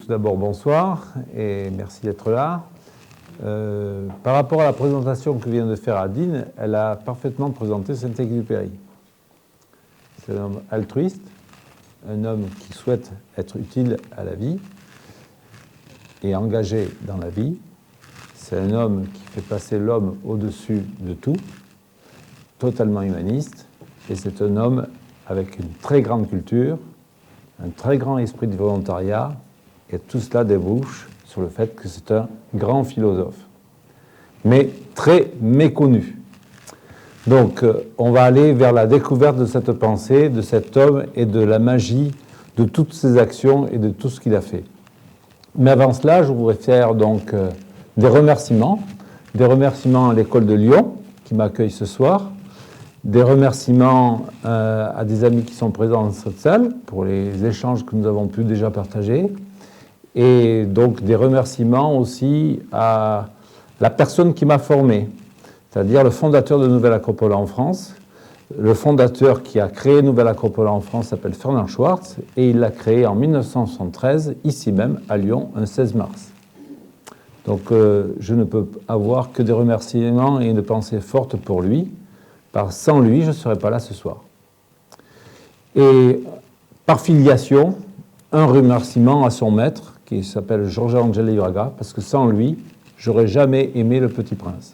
tout d'abord, bonsoir et merci d'être là. Par rapport à la présentation que vient de faire Adine, elle a parfaitement présenté Saint-Exupéry. C'est un homme altruiste, un homme qui souhaite être utile à la vie et engagé dans la vie. C'est un homme qui fait passer l'homme au-dessus de tout, totalement humaniste, et c'est un homme avec une très grande culture, un très grand esprit de volontariat, et tout cela débouche sur le fait que c'est un grand philosophe, mais très méconnu. Donc, on va aller vers la découverte de cette pensée, de cet homme et de la magie de toutes ses actions et de tout ce qu'il a fait. Mais avant cela, je voudrais faire donc des remerciements à l'école de Lyon, qui m'accueille ce soir, des remerciements à des amis qui sont présents dans cette salle pour les échanges que nous avons pu déjà partager, et donc des remerciements aussi à la personne qui m'a formé, c'est-à-dire le fondateur de Nouvelle Acropole en France. Le fondateur qui a créé Nouvelle Acropole en France s'appelle Fernand Schwartz, et il l'a créé en 1973, ici même, à Lyon, un 16 mars. Donc je ne peux avoir que des remerciements et une pensée forte pour lui, car sans lui, je ne serais pas là ce soir. Et par filiation, un remerciement à son maître, qui s'appelle Giorgio Angeli-Braga, parce que sans lui, j'aurais jamais aimé Le Petit Prince.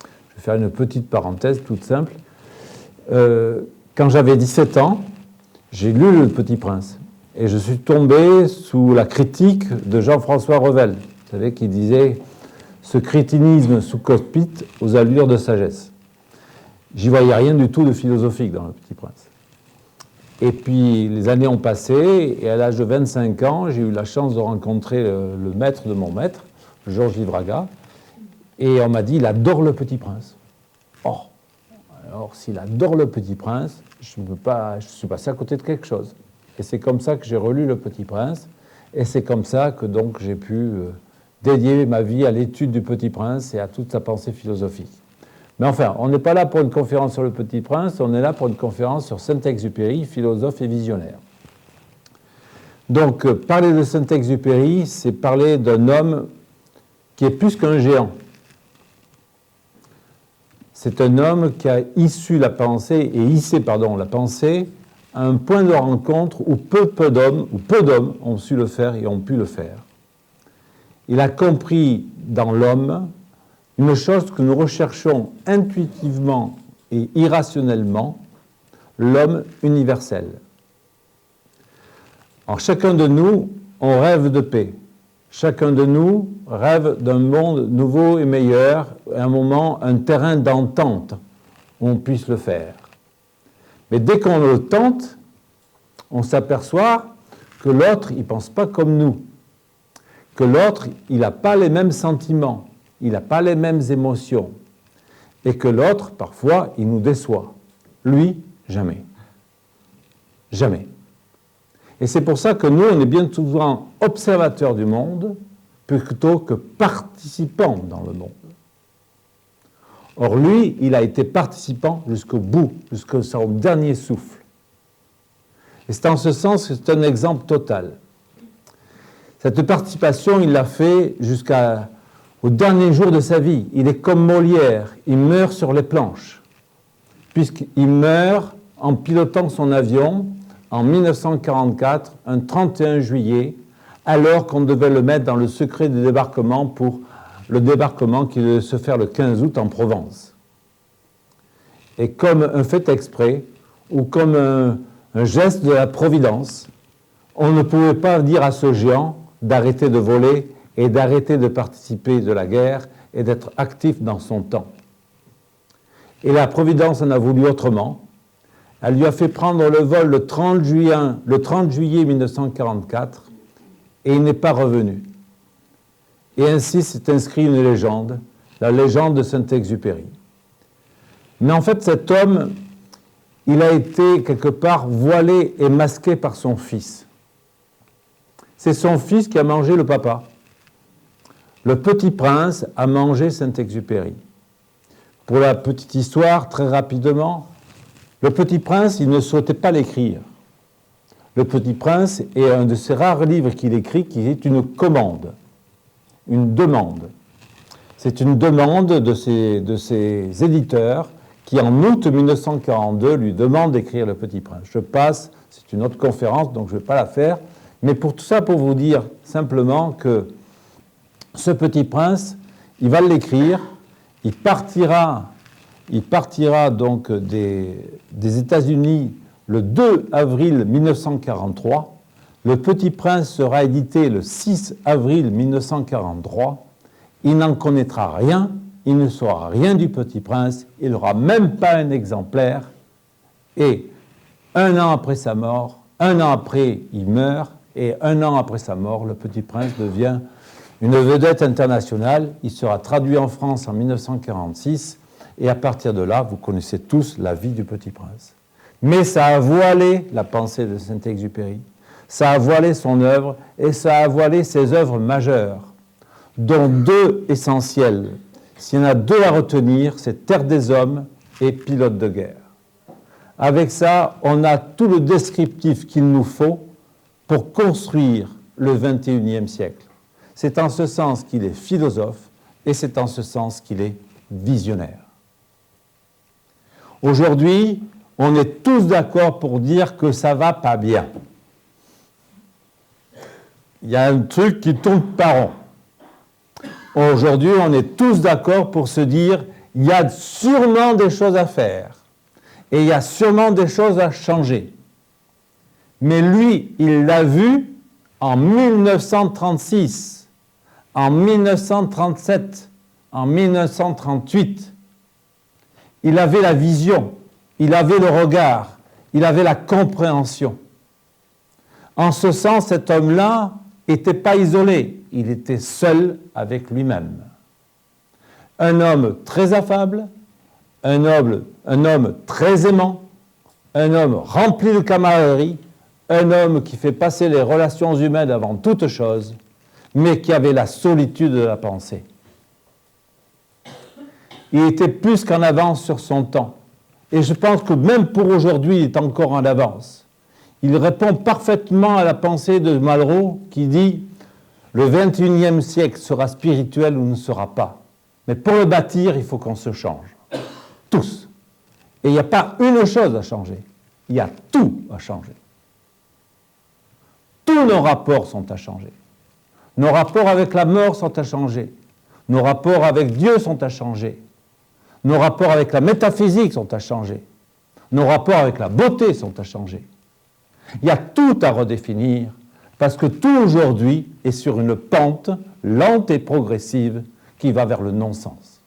Je vais faire une petite parenthèse toute simple. Quand j'avais 17 ans, j'ai lu Le Petit Prince, et je suis tombé sous la critique de Jean-François Revel, vous savez, qui disait « ce crétinisme sous cockpit aux allures de sagesse ». J'y voyais rien du tout de philosophique dans Le Petit Prince. Et puis, les années ont passé, et à l'âge de 25 ans, j'ai eu la chance de rencontrer le maître de mon maître, Georges Livraga, et on m'a dit, il adore Le Petit Prince. Oh, alors s'il adore Le Petit Prince, je suis passé à côté de quelque chose. Et c'est comme ça que j'ai relu Le Petit Prince, et c'est comme ça que donc j'ai pu dédier ma vie à l'étude du Petit Prince et à toute sa pensée philosophique. Mais enfin, on n'est pas là pour une conférence sur Le Petit Prince, on est là pour une conférence sur Saint-Exupéry, philosophe et visionnaire. Donc, parler de Saint-Exupéry, c'est parler d'un homme qui est plus qu'un géant. C'est un homme qui a hissé la pensée à un point de rencontre où peu d'hommes ont su le faire et ont pu le faire. Il a compris dans l'homme une chose que nous recherchons intuitivement et irrationnellement, l'homme universel. Alors chacun de nous, on rêve de paix. Chacun de nous rêve d'un monde nouveau et meilleur, un moment, un terrain d'entente où on puisse le faire. Mais dès qu'on le tente, on s'aperçoit que l'autre, il ne pense pas comme nous, que l'autre, il n'a pas les mêmes sentiments, il n'a pas les mêmes émotions, et que l'autre, parfois, il nous déçoit. Lui, jamais. Jamais. Et c'est pour ça que nous, on est bien souvent observateurs du monde, plutôt que participants dans le monde. Or, lui, il a été participant jusqu'au bout, jusqu'au son dernier souffle. Et c'est en ce sens que c'est un exemple total. Cette participation, il l'a fait jusqu'au dernier jour de sa vie. Il est comme Molière, il meurt sur les planches, puisqu'il meurt en pilotant son avion en 1944, un 31 juillet, alors qu'on devait le mettre dans le secret du débarquement pour le débarquement qui devait se faire le 15 août en Provence. Et comme un fait exprès, ou comme un geste de la Providence, on ne pouvait pas dire à ce géant d'arrêter de voler et d'arrêter de participer de la guerre et d'être actif dans son temps. Et la Providence en a voulu autrement. Elle lui a fait prendre le vol le 30 juillet 1944 et il n'est pas revenu. Et ainsi s'est inscrit une légende, la légende de Saint-Exupéry. Mais en fait, cet homme, il a été quelque part voilé et masqué par son fils. C'est son fils qui a mangé le papa. Le Petit Prince a mangé Saint-Exupéry. Pour la petite histoire, très rapidement, Le Petit Prince, il ne souhaitait pas l'écrire. Le Petit Prince est un de ces rares livres qu'il écrit qui est une commande, une demande. C'est une demande de ses éditeurs qui, en août 1942, lui demandent d'écrire Le Petit Prince. Je passe, c'est une autre conférence, donc je ne vais pas la faire, mais pour tout ça, pour vous dire simplement que ce Petit Prince, il va l'écrire, il partira donc des États-Unis le 2 avril 1943. Le Petit Prince sera édité le 6 avril 1943. Il n'en connaîtra rien, il ne saura rien du Petit Prince, il n'aura même pas un exemplaire. Et un an après sa mort, un an après, il meurt, et un an après sa mort, Le Petit Prince devient une vedette internationale. Il sera traduit en France en 1946, et à partir de là, vous connaissez tous la vie du Petit Prince. Mais ça a voilé la pensée de Saint-Exupéry, ça a voilé son œuvre, et ça a voilé ses œuvres majeures, dont deux essentielles. S'il y en a deux à retenir, c'est Terre des Hommes et Pilote de guerre. Avec ça, on a tout le descriptif qu'il nous faut pour construire le XXIe siècle. C'est en ce sens qu'il est philosophe et c'est en ce sens qu'il est visionnaire. Aujourd'hui, on est tous d'accord pour dire que ça ne va pas bien. Il y a un truc qui tourne pas rond. Aujourd'hui, on est tous d'accord pour se dire il y a sûrement des choses à faire et il y a sûrement des choses à changer. Mais lui, il l'a vu en 1936, en 1937, en 1938. Il avait la vision, il avait le regard, il avait la compréhension. En ce sens, cet homme-là n'était pas isolé, il était seul avec lui-même. Un homme très affable, un homme très aimant, un homme rempli de camaraderie, un homme qui fait passer les relations humaines avant toute chose, mais qui avait la solitude de la pensée. Il était plus qu'en avance sur son temps. Et je pense que même pour aujourd'hui, il est encore en avance. Il répond parfaitement à la pensée de Malraux qui dit « Le XXIe siècle sera spirituel ou ne sera pas. Mais pour le bâtir, il faut qu'on se change. Tous. Et il n'y a pas une chose à changer. Il y a tout à changer. Tous nos rapports sont à changer. Nos rapports avec la mort sont à changer. Nos rapports avec Dieu sont à changer. Nos rapports avec la métaphysique sont à changer. Nos rapports avec la beauté sont à changer. Il y a tout à redéfinir parce que tout aujourd'hui est sur une pente lente et progressive qui va vers le non-sens.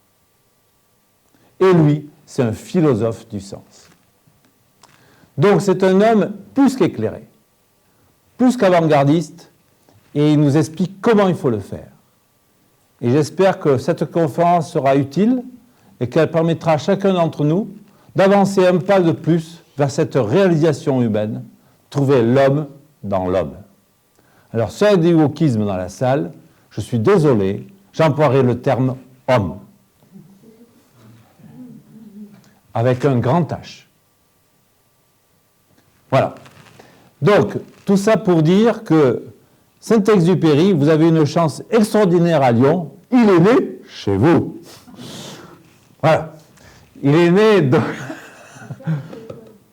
Et lui, c'est un philosophe du sens. Donc c'est un homme plus qu'éclairé, plus qu'avant-gardiste, et il nous explique comment il faut le faire. Et j'espère que cette conférence sera utile et qu'elle permettra à chacun d'entre nous d'avancer un pas de plus vers cette réalisation humaine, trouver l'homme dans l'homme. Alors, s'il y a des wokismes dans la salle, je suis désolé, j'emploierai le terme « homme » avec un grand H. Voilà. Donc, tout ça pour dire que Saint-Exupéry, vous avez une chance extraordinaire à Lyon, il est né chez vous. Voilà. Il est né de...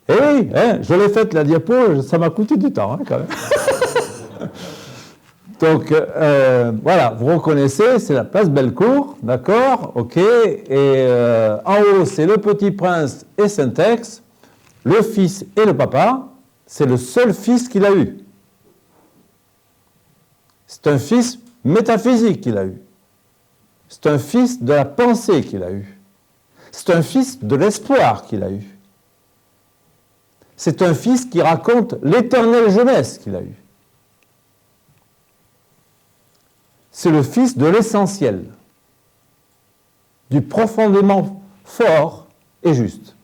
Eh oui, hein, je l'ai faite la diapo, ça m'a coûté du temps, hein, quand même. Donc, voilà, vous reconnaissez, c'est la place Bellecour, d'accord, ok, et en haut, c'est le Petit Prince et Saint-Ex, le fils et le papa, c'est le seul fils qu'il a eu. C'est un fils métaphysique qu'il a eu. C'est un fils de la pensée qu'il a eu. C'est un fils de l'espoir qu'il a eu. C'est un fils qui raconte l'éternelle jeunesse qu'il a eue. C'est le fils de l'essentiel, du profondément fort et juste.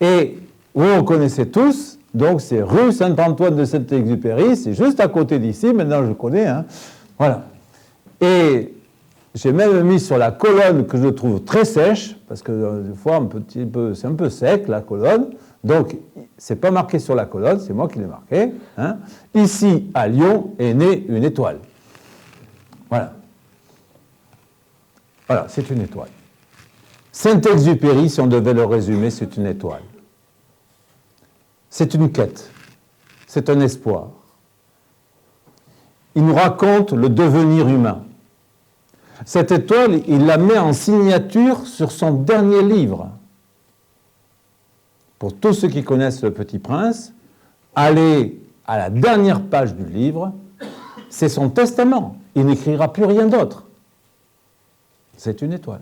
Et vous connaissez tous, donc c'est rue Saint-Antoine de Saint-Exupéry, c'est juste à côté d'ici, maintenant je connais, hein, voilà. Et j'ai même mis sur la colonne que je trouve très sèche, parce que des fois c'est un peu sec la colonne, Donc, ce n'est pas marqué sur la colonne, c'est moi qui l'ai marqué. Hein. Ici, à Lyon, est née une étoile. Voilà. Voilà, c'est une étoile. Saint-Exupéry, si on devait le résumer, c'est une étoile. C'est une quête. C'est un espoir. Il nous raconte le devenir humain. Cette étoile, il la met en signature sur son dernier livre. Pour tous ceux qui connaissent Le Petit Prince, allez à la dernière page du livre, c'est son testament. Il n'écrira plus rien d'autre. C'est une étoile.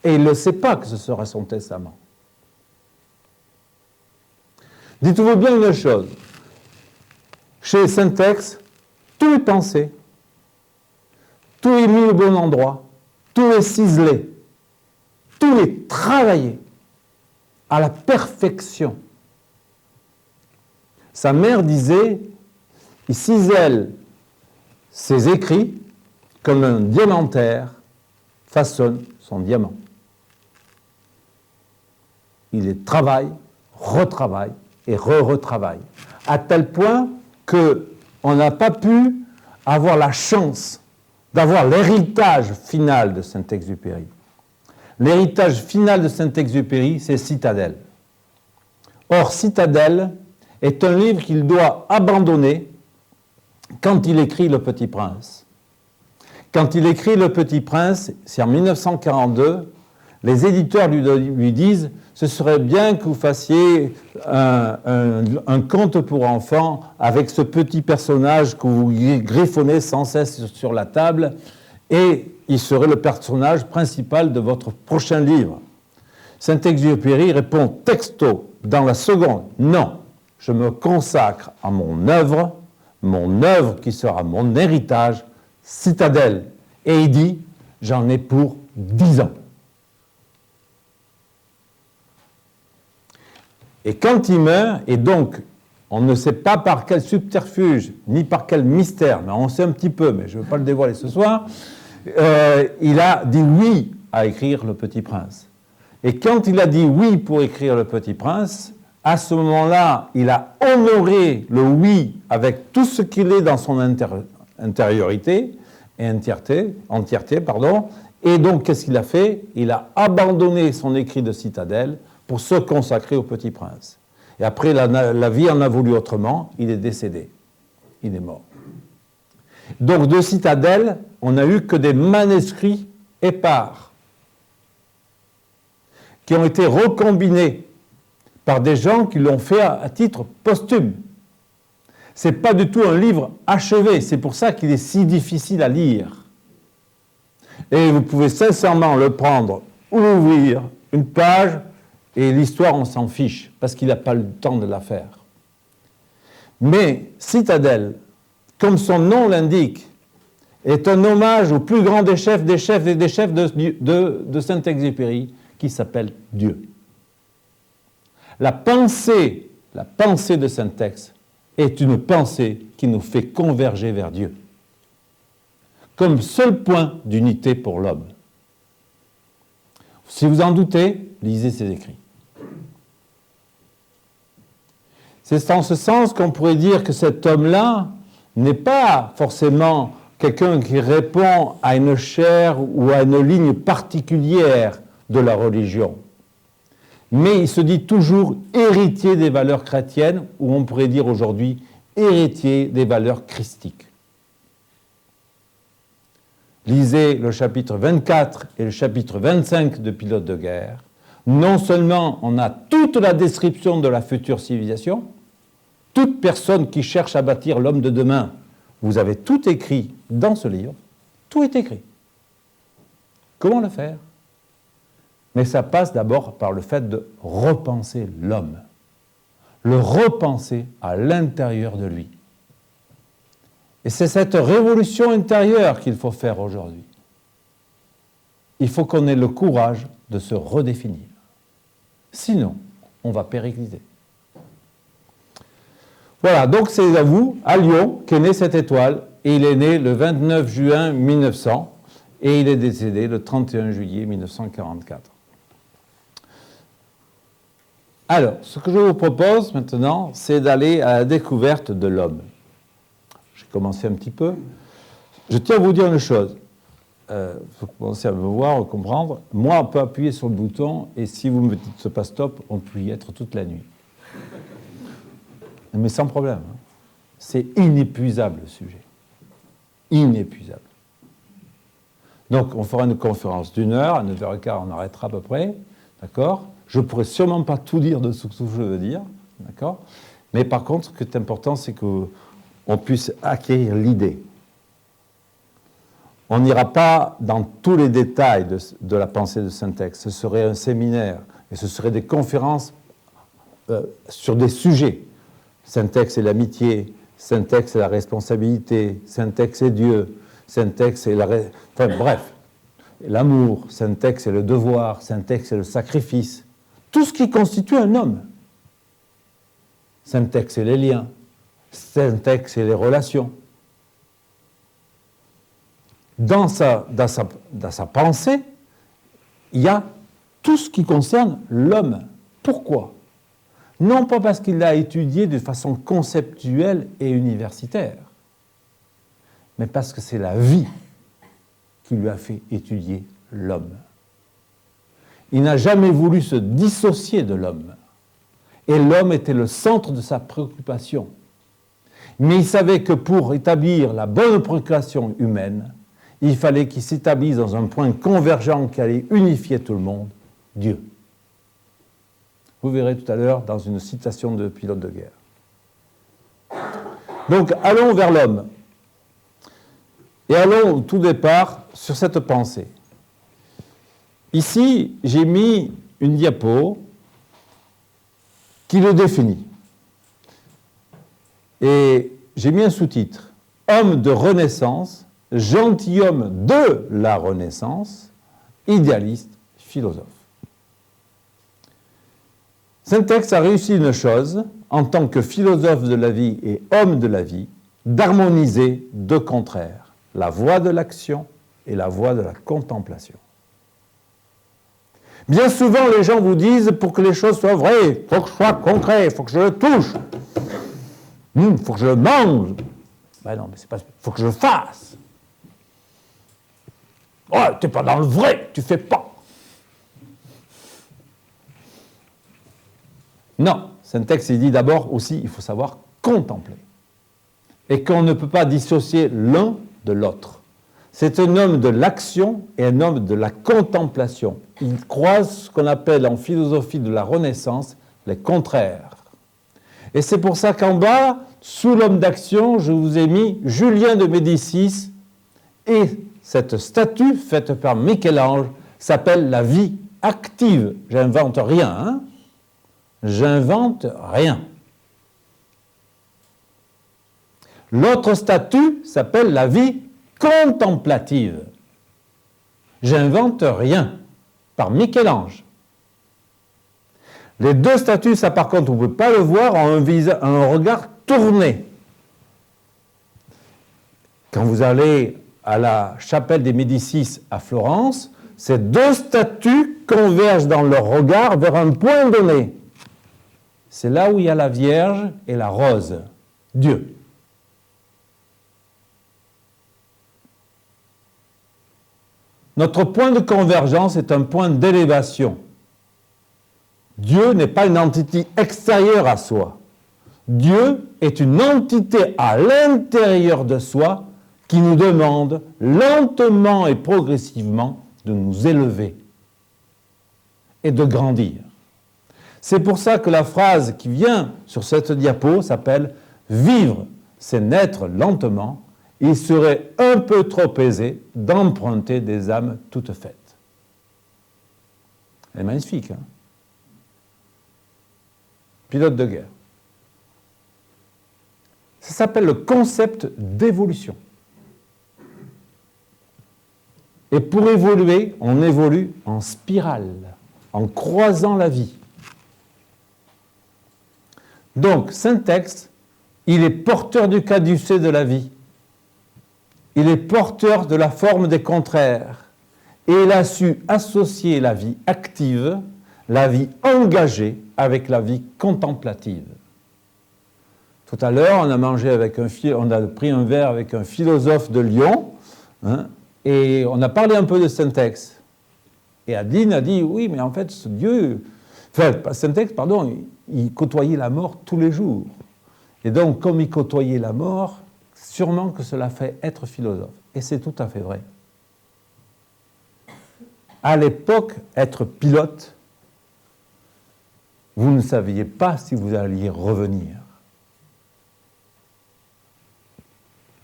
Et il ne sait pas que ce sera son testament. Dites-vous bien une chose. Chez Syntex, tout est pensé. Tout est mis au bon endroit. Tout est ciselé. Tout est travaillé à la perfection. Sa mère disait, il cisèle ses écrits comme un diamantaire façonne son diamant. Il les travaille, retravaille et re-retravaille, à tel point qu'on n'a pas pu avoir la chance d'avoir l'héritage final de Saint-Exupéry. L'héritage final de Saint-Exupéry, c'est Citadelle. Or, Citadelle est un livre qu'il doit abandonner quand il écrit Le Petit Prince. Quand il écrit Le Petit Prince, c'est en 1942, les éditeurs lui disent « Ce serait bien que vous fassiez un conte pour enfants avec ce petit personnage que vous griffonnez sans cesse sur la table et il serait le personnage principal de votre prochain livre. » Saint-Exupéry répond texto dans la seconde « Non, je me consacre à mon œuvre qui sera mon héritage, Citadelle. » Et il dit « J'en ai pour 10 ans. » Et quand il meurt, et donc on ne sait pas par quel subterfuge, ni par quel mystère, mais on sait un petit peu, mais je ne veux pas le dévoiler ce soir, il a dit oui à écrire Le Petit Prince. Et quand il a dit oui pour écrire Le Petit Prince, à ce moment-là, il a honoré le oui avec tout ce qu'il est dans son intériorité, et entièreté, pardon. Et donc, qu'est-ce qu'il a fait? Il a abandonné son écrit de Citadelle pour se consacrer au Petit Prince. Et après, la vie en a voulu autrement, il est décédé. Il est mort. Donc, de Citadelle, on n'a eu que des manuscrits épars qui ont été recombinés par des gens qui l'ont fait à titre posthume. Ce n'est pas du tout un livre achevé, c'est pour ça qu'il est si difficile à lire. Et vous pouvez sincèrement le prendre ou l'ouvrir, une page, et l'histoire, on s'en fiche, parce qu'il n'a pas le temps de la faire. Mais Citadelle, comme son nom l'indique, est un hommage au plus grand des chefs de Saint-Exupéry, qui s'appelle Dieu. La pensée de Saint-Ex est une pensée qui nous fait converger vers Dieu, comme seul point d'unité pour l'homme. Si vous en doutez, lisez ses écrits. C'est en ce sens qu'on pourrait dire que cet homme-là n'est pas forcément quelqu'un qui répond à une chaire ou à une ligne particulière de la religion. Mais il se dit toujours héritier des valeurs chrétiennes, ou on pourrait dire aujourd'hui héritier des valeurs christiques. Lisez le chapitre 24 et le chapitre 25 de Pilote de guerre. Non seulement on a toute la description de la future civilisation, toute personne qui cherche à bâtir l'homme de demain, vous avez tout écrit dans ce livre, tout est écrit. Comment le faire? Mais ça passe d'abord par le fait de repenser l'homme, le repenser à l'intérieur de lui. Et c'est cette révolution intérieure qu'il faut faire aujourd'hui. Il faut qu'on ait le courage de se redéfinir. Sinon, on va péricliter. Voilà, donc c'est à vous, à Lyon, qu'est née cette étoile, et il est né le 29 juin 1900, et il est décédé le 31 juillet 1944. Alors, ce que je vous propose maintenant, c'est d'aller à la découverte de l'homme. J'ai commencé un petit peu. Je tiens à vous dire une chose. Il faut commencer à me voir, à comprendre. Moi, on peut appuyer sur le bouton, et si vous me dites ce pas stop, on peut y être toute la nuit. Mais sans problème. C'est inépuisable, le sujet. Inépuisable. Donc, on fera une conférence d'1 heure, à 9h15, on arrêtera à peu près, d'accord ? Je ne pourrai sûrement pas tout dire de ce que je veux dire, d'accord ? Mais par contre, ce qui est important, c'est qu'on puisse acquérir l'idée. On n'ira pas dans tous les détails de la pensée de Saint-Ex. Ce serait un séminaire, et ce seraient des conférences sur des sujets. Saint-Ex et l'amitié, Saint-Ex et la responsabilité, Saint-Ex et Dieu, Saint-Ex et enfin bref, l'amour, Saint-Ex et le devoir, Saint-Ex et le sacrifice, tout ce qui constitue un homme. Saint-Ex et les liens, Saint-Ex et les relations. Dans sa pensée, il y a tout ce qui concerne l'homme. Pourquoi ? Non pas parce qu'il l'a étudié de façon conceptuelle et universitaire, mais parce que c'est la vie qui lui a fait étudier l'homme. Il n'a jamais voulu se dissocier de l'homme, et l'homme était le centre de sa préoccupation. Mais il savait que pour établir la bonne préoccupation humaine, il fallait qu'il s'établisse dans un point convergent qui allait unifier tout le monde, Dieu. Vous verrez tout à l'heure dans une citation de Pilote de guerre. Donc, allons vers l'homme. Et allons au tout départ sur cette pensée. Ici, j'ai mis une diapo qui le définit. Et j'ai mis un sous-titre. Homme de Renaissance, gentilhomme de la Renaissance, idéaliste, philosophe. Saint-Ex a réussi une chose, en tant que philosophe de la vie et homme de la vie, d'harmoniser deux contraires, la voie de l'action et la voie de la contemplation. Bien souvent, les gens vous disent, pour que les choses soient vraies, il faut que je sois concret, il faut que je le touche, il faut que je le mange. Ben non, mais c'est pas... il faut que je le fasse. Oh, tu n'es pas dans le vrai, tu ne fais pas. Non, Saint-Ex, il dit d'abord aussi, il faut savoir contempler. Et qu'on ne peut pas dissocier l'un de l'autre. C'est un homme de l'action et un homme de la contemplation. Il croise ce qu'on appelle en philosophie de la Renaissance les contraires. Et c'est pour ça qu'en bas, sous l'homme d'action, je vous ai mis Julien de Médicis, et cette statue faite par Michel-Ange s'appelle la vie active. J'invente rien, hein ? J'invente rien. L'autre statue s'appelle la vie contemplative. J'invente rien, par Michel-Ange. Les deux statues, ça par contre, vous ne pouvez pas le voir, ont un regard tourné. Quand vous allez à la chapelle des Médicis à Florence, ces deux statues convergent dans leur regard vers un point donné. C'est là où il y a la Vierge et la rose, Dieu. Notre point de convergence est un point d'élévation. Dieu n'est pas une entité extérieure à soi. Dieu est une entité à l'intérieur de soi qui nous demande lentement et progressivement de nous élever et de grandir. C'est pour ça que la phrase qui vient sur cette diapo s'appelle « Vivre, c'est naître lentement, il serait un peu trop aisé d'emprunter des âmes toutes faites. » Elle est magnifique, hein ? Pilote de guerre. Ça s'appelle le concept d'évolution. Et pour évoluer, on évolue en spirale, en croisant la vie. Donc, Saint-Ex, il est porteur du caducée de la vie. Il est porteur de la forme des contraires. Et il a su associer la vie active la vie engagée avec la vie contemplative. Tout à l'heure, on a pris un verre avec un philosophe de Lyon, hein, et on a parlé un peu de Saint-Ex. Et Adeline a dit, oui, mais en fait, ce Dieu... Enfin, Saint-Ex, pardon, il côtoyait la mort tous les jours. Et donc, comme il côtoyait la mort, sûrement que cela fait être philosophe. Et c'est tout à fait vrai. À l'époque, être pilote, vous ne saviez pas si vous alliez revenir.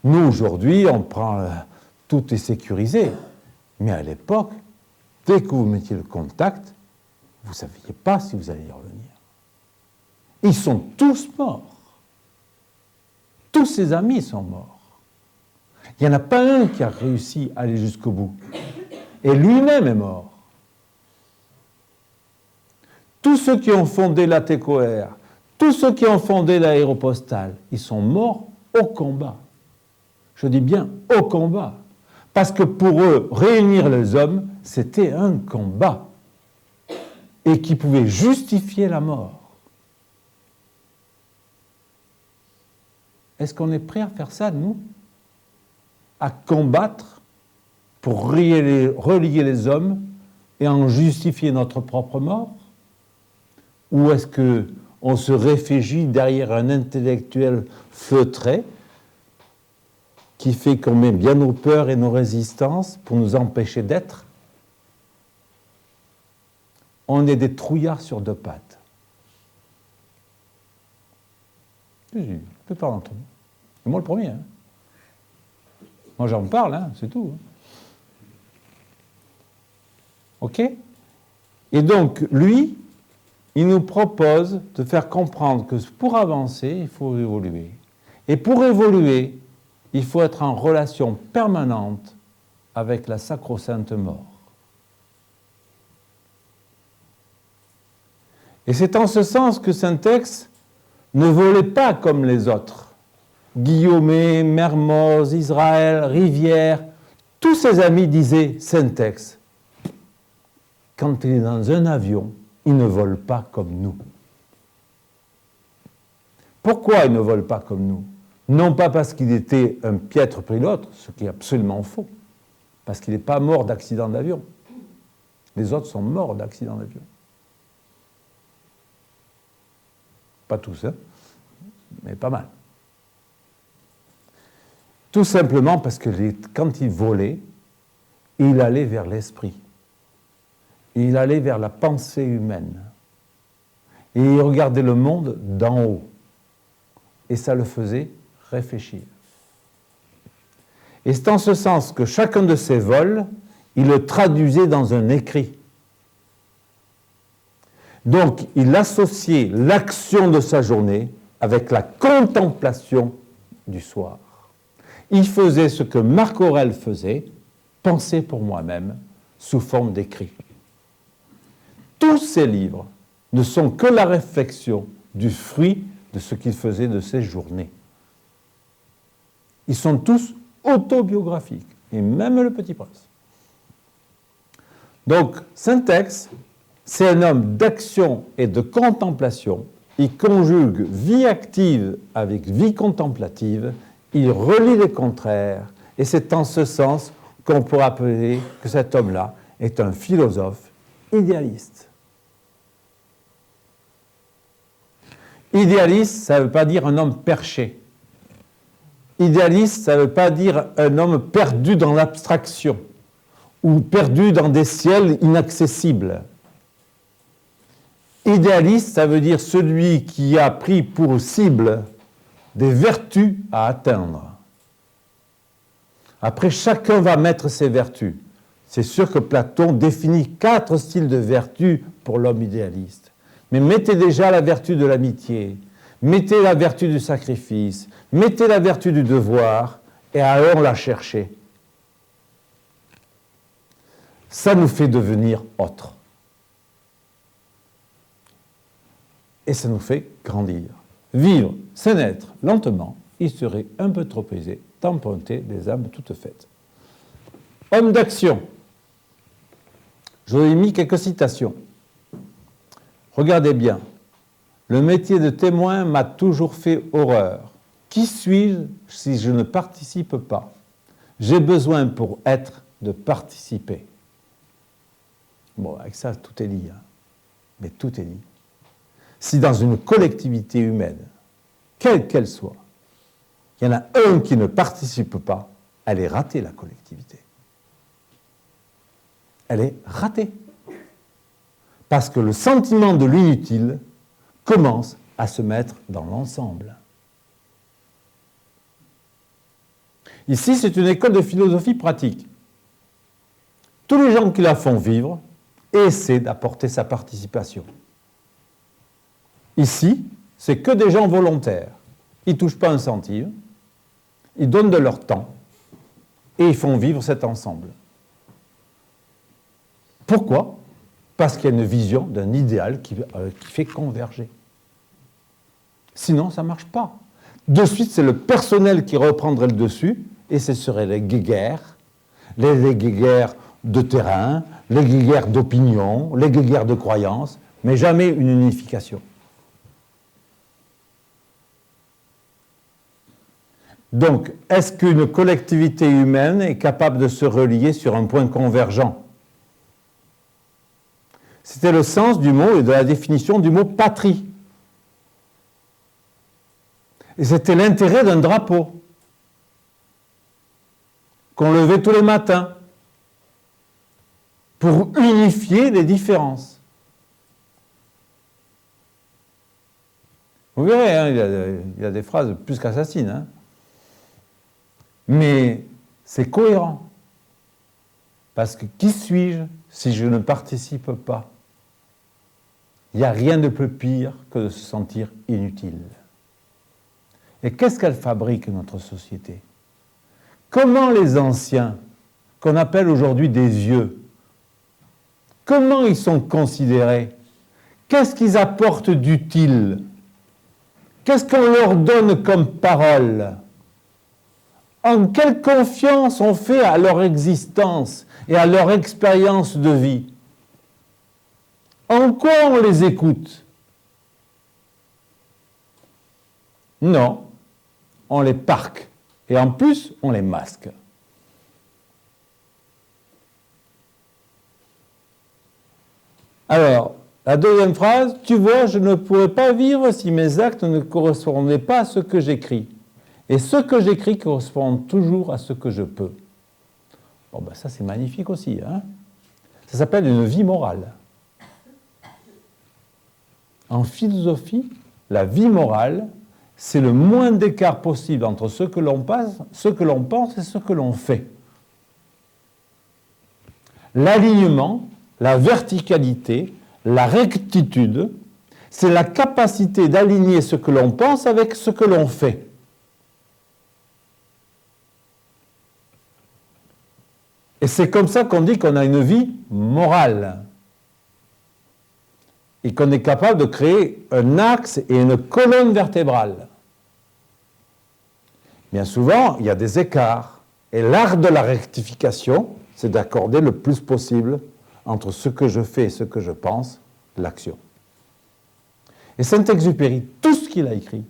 Nous, aujourd'hui, on prend... tout est sécurisé. Mais à l'époque, dès que vous mettiez le contact, vous ne saviez pas si vous alliez revenir. Ils sont tous morts. Tous ses amis sont morts. Il n'y en a pas un qui a réussi à aller jusqu'au bout. Et lui-même est mort. Tous ceux qui ont fondé la TECOR, tous ceux qui ont fondé l'Aéropostale, ils sont morts au combat. Je dis bien au combat. Parce que pour eux, réunir les hommes, c'était un combat. Et qui pouvait justifier la mort. Est-ce qu'on est prêt à faire ça, nous? À combattre pour relier les hommes et en justifier notre propre mort? Ou est-ce qu'on se réfugie derrière un intellectuel feutré qui fait qu'on met bien nos peurs et nos résistances pour nous empêcher d'être? On est des trouillards sur deux pattes. La plupart d'entre nous. Et moi le premier. Hein. Moi j'en parle, hein, c'est tout. Hein. OK? Et donc, lui, il nous propose de faire comprendre que pour avancer, il faut évoluer. Et pour évoluer, il faut être en relation permanente avec la sacro-sainte mort. Et c'est en ce sens que Saint-Ex ne volait pas comme les autres. Guillaumet, Mermoz, Israël, Rivière, tous ses amis disaient Saint-Ex. Quand il est dans un avion, il ne vole pas comme nous. Pourquoi il ne vole pas comme nous? Non pas parce qu'il était un piètre pilote, ce qui est absolument faux, parce qu'il n'est pas mort d'accident d'avion. Les autres sont morts d'accident d'avion. Pas tous, hein, mais pas mal. Tout simplement parce que quand il volait, il allait vers l'esprit. Il allait vers la pensée humaine. Et il regardait le monde d'en haut. Et ça le faisait réfléchir. Et c'est en ce sens que chacun de ses vols, il le traduisait dans un écrit. Donc, il associait l'action de sa journée avec la contemplation du soir. Il faisait ce que Marc Aurèle faisait, penser pour moi-même, sous forme d'écrit. Tous ces livres ne sont que la réflexion du fruit de ce qu'il faisait de ses journées. Ils sont tous autobiographiques, et même le Petit Prince. Donc, Saint-Ex, c'est un homme d'action et de contemplation. Il conjugue vie active avec vie contemplative. Il relie les contraires. Et c'est en ce sens qu'on pourrait appeler que cet homme-là est un philosophe idéaliste. Idéaliste, ça ne veut pas dire un homme perché. Idéaliste, ça ne veut pas dire un homme perdu dans l'abstraction ou perdu dans des ciels inaccessibles. Idéaliste, ça veut dire celui qui a pris pour cible des vertus à atteindre. Après, chacun va mettre ses vertus. C'est sûr que Platon définit 4 styles de vertus pour l'homme idéaliste. Mais mettez déjà la vertu de l'amitié, mettez la vertu du sacrifice, mettez la vertu du devoir, et allons la chercher. Ça nous fait devenir autres. Et ça nous fait grandir. Vivre, c'est naître lentement, il serait un peu trop aisé d'emprunter des âmes toutes faites. Homme d'action. Je vous ai mis quelques citations. Regardez bien. Le métier de témoin m'a toujours fait horreur. Qui suis-je si je ne participe pas? J'ai besoin pour être de participer. Bon, avec ça, tout est dit. Hein. Mais tout est dit. Si dans une collectivité humaine, quelle qu'elle soit, il y en a un qui ne participe pas, elle est ratée, la collectivité. Elle est ratée. Parce que le sentiment de l'inutile commence à se mettre dans l'ensemble. Ici, c'est une école de philosophie pratique. Tous les gens qui la font vivre essaient d'apporter sa participation. Ici, c'est que des gens volontaires. Ils ne touchent pas un centime, ils donnent de leur temps et ils font vivre cet ensemble. Pourquoi? Parce qu'il y a une vision d'un idéal qui fait converger. Sinon, ça ne marche pas. De suite, c'est le personnel qui reprendrait le dessus, et ce seraient les guéguerres, les guéguerres de terrain, les guéguerres d'opinion, les guéguerres de croyances, mais jamais une unification. Donc, est-ce qu'une collectivité humaine est capable de se relier sur un point convergent? C'était le sens du mot et de la définition du mot patrie. Et c'était l'intérêt d'un drapeau qu'on levait tous les matins pour unifier les différences. Vous verrez, hein, il y a des phrases plus qu'assassines. Hein. Mais c'est cohérent. Parce que qui suis-je si je ne participe pas? Il n'y a rien de plus pire que de se sentir inutile. Et qu'est-ce qu'elle fabrique, notre société? Comment les anciens, qu'on appelle aujourd'hui des vieux, comment ils sont considérés? Qu'est-ce qu'ils apportent d'utile? Qu'est-ce qu'on leur donne comme parole? En quelle confiance on fait à leur existence et à leur expérience de vie? En quoi on les écoute? Non, on les parque. Et en plus, on les masque. Alors, la deuxième phrase, tu vois, je ne pourrais pas vivre si mes actes ne correspondaient pas à ce que j'écris. Et ce que j'écris correspond toujours à ce que je peux. Bon, ben ça, c'est magnifique aussi. Hein? Ça s'appelle une vie morale. En philosophie, la vie morale, c'est le moins d'écart possible entre ce que l'on pense et ce que l'on fait. L'alignement, la verticalité, la rectitude, c'est la capacité d'aligner ce que l'on pense avec ce que l'on fait. Et c'est comme ça qu'on dit qu'on a une vie morale. Et qu'on est capable de créer un axe et une colonne vertébrale. Bien souvent, il y a des écarts. Et l'art de la rectification, c'est d'accorder le plus possible entre ce que je fais et ce que je pense, l'action. Et Saint-Exupéry, tout ce qu'il a écrit,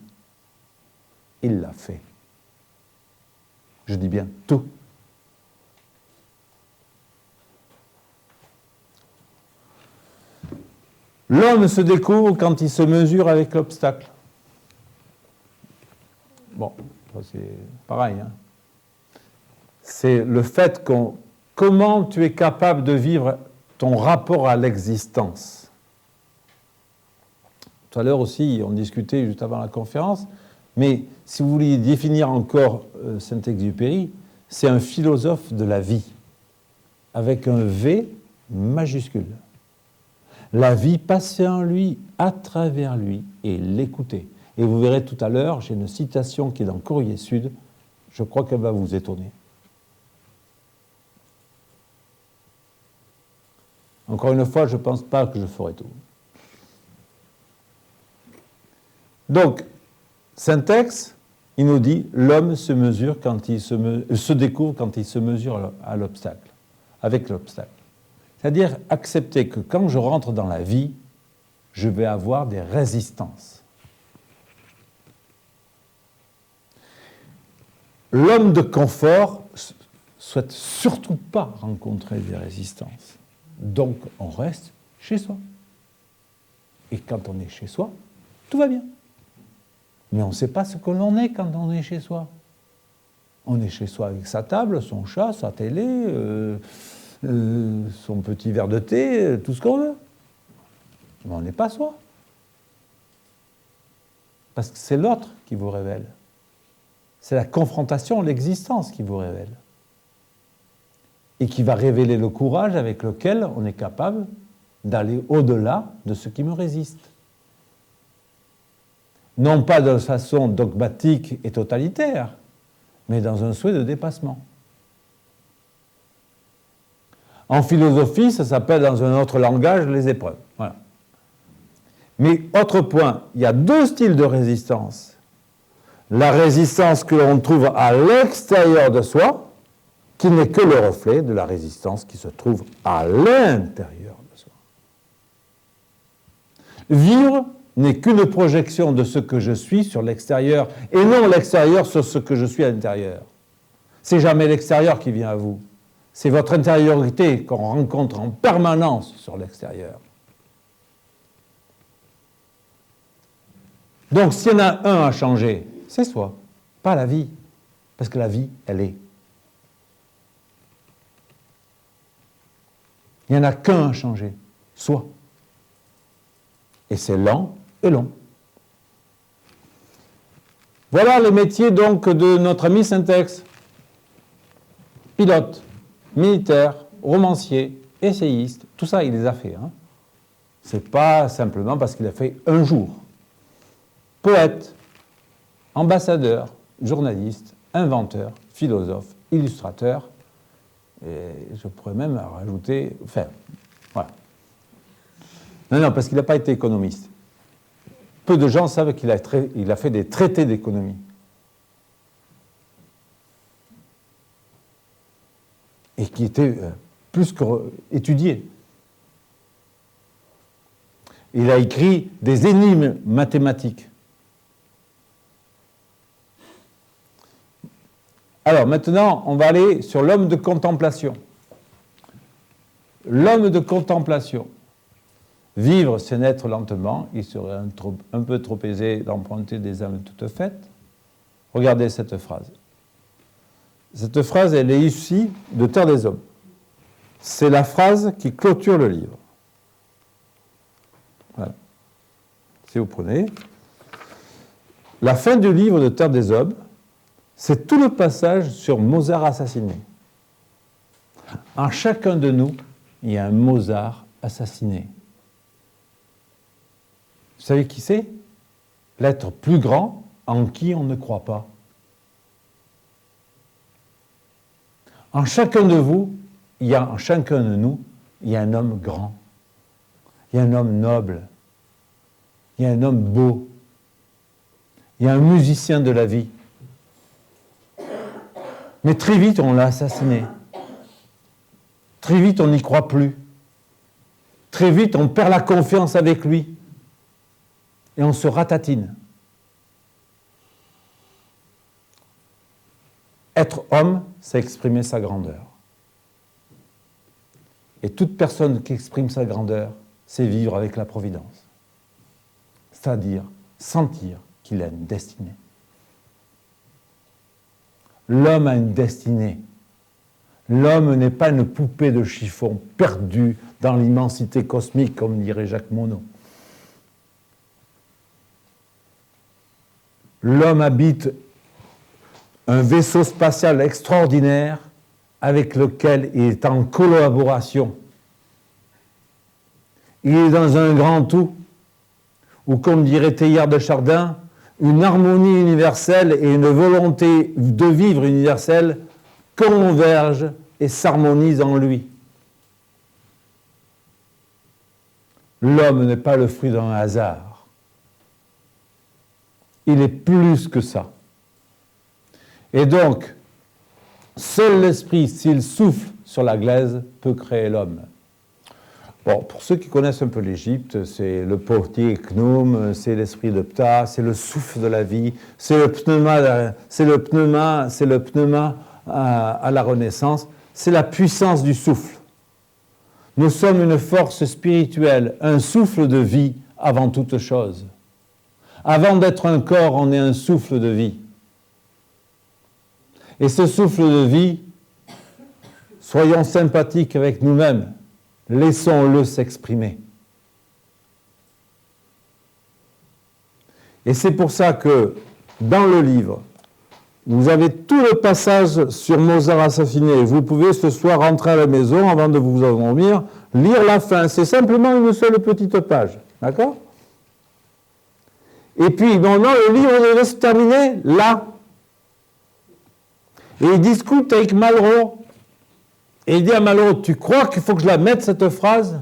il l'a fait. Je dis bien tout. L'homme se découvre quand il se mesure avec l'obstacle. Bon, c'est pareil. Hein. C'est le fait comment tu es capable de vivre ton rapport à l'existence. Tout à l'heure aussi, on discutait juste avant la conférence, mais si vous vouliez définir encore Saint-Exupéry, c'est un philosophe de la vie, avec un V majuscule. La vie passait en lui, à travers lui, et l'écouter. Et vous verrez tout à l'heure, j'ai une citation qui est dans Courrier Sud, je crois qu'elle va vous étonner. Encore une fois, je ne pense pas que je ferai tout. Donc, Saint-Ex, il nous dit, l'homme se mesure quand il se découvre quand il se mesure à l'obstacle, avec l'obstacle. C'est-à-dire accepter que quand je rentre dans la vie, je vais avoir des résistances. L'homme de confort ne souhaite surtout pas rencontrer des résistances. Donc, on reste chez soi. Et quand on est chez soi, tout va bien. Mais on ne sait pas ce que l'on est quand on est chez soi. On est chez soi avec sa table, son chat, sa télé, son petit verre de thé, tout ce qu'on veut. Mais on n'est pas soi. Parce que c'est l'autre qui vous révèle. C'est la confrontation, l'existence qui vous révèle. Et qui va révéler le courage avec lequel on est capable d'aller au-delà de ce qui me résiste. Non pas de façon dogmatique et totalitaire, mais dans un souhait de dépassement. En philosophie, ça s'appelle dans un autre langage les épreuves. Voilà. Mais autre point, il y a deux styles de résistance. La résistance que l'on trouve à l'extérieur de soi, qui n'est que le reflet de la résistance qui se trouve à l'intérieur de soi. Vivre n'est qu'une projection de ce que je suis sur l'extérieur, et non l'extérieur sur ce que je suis à l'intérieur. C'est jamais l'extérieur qui vient à vous. C'est votre intériorité qu'on rencontre en permanence sur l'extérieur. Donc, s'il y en a un à changer, c'est soi, pas la vie. Parce que la vie, elle est. Il n'y en a qu'un à changer, soi. Et c'est lent et long. Voilà les métiers donc de notre ami Syntex. Pilote, militaire, romancier, essayiste, tout ça il les a fait. Hein. C'est pas simplement parce qu'il a fait un jour. Poète, ambassadeur, journaliste, inventeur, philosophe, illustrateur, et je pourrais même rajouter, enfin, voilà. Non, parce qu'il n'a pas été économiste. Peu de gens savent qu'il a fait des traités d'économie. Et qui étaient plus qu'étudiés. Il a écrit des énigmes mathématiques. Alors maintenant, on va aller sur l'homme de contemplation. L'homme de contemplation. Vivre, c'est naître lentement. Il serait un peu trop aisé d'emprunter des âmes toutes faites. Regardez cette phrase. Cette phrase, elle est issue de Terre des Hommes. C'est la phrase qui clôture le livre. Voilà. Si vous prenez, la fin du livre de Terre des Hommes, c'est tout le passage sur Mozart assassiné. En chacun de nous, il y a un Mozart assassiné. Vous savez qui c'est? L'être plus grand en qui on ne croit pas. En chacun de vous, en chacun de nous, il y a un homme grand. Il y a un homme noble. Il y a un homme beau. Il y a un musicien de la vie. Mais très vite, on l'a assassiné. Très vite, on n'y croit plus. Très vite, on perd la confiance avec lui. Et on se ratatine. Être homme, c'est exprimer sa grandeur. Et toute personne qui exprime sa grandeur, c'est vivre avec la providence. C'est-à-dire sentir qu'il a une destinée. L'homme a une destinée. L'homme n'est pas une poupée de chiffon perdue dans l'immensité cosmique, comme dirait Jacques Monod. L'homme habite un vaisseau spatial extraordinaire avec lequel il est en collaboration. Il est dans un grand tout, où, comme dirait Teilhard de Chardin, une harmonie universelle et une volonté de vivre universelle convergent et s'harmonisent en lui. L'homme n'est pas le fruit d'un hasard. Il est plus que ça. Et donc, seul l'esprit, s'il souffle sur la glaise, peut créer l'homme. Bon, pour ceux qui connaissent un peu l'Égypte, c'est le Potier Knoum, c'est l'esprit de Ptah, c'est le souffle de la vie, c'est le pneuma à la Renaissance, c'est la puissance du souffle. Nous sommes une force spirituelle, un souffle de vie avant toute chose. Avant d'être un corps, on est un souffle de vie. Et ce souffle de vie, soyons sympathiques avec nous-mêmes. Laissons-le s'exprimer. Et c'est pour ça que, dans le livre, vous avez tout le passage sur Mozart assassiné. Vous pouvez ce soir rentrer à la maison, avant de vous endormir, lire la fin. C'est simplement une seule petite page. D'accord ? Et puis, maintenant, le livre devait se terminer là. Et il discute avec Malraux. Et il dit à Malraux, tu crois qu'il faut que je la mette, cette phrase?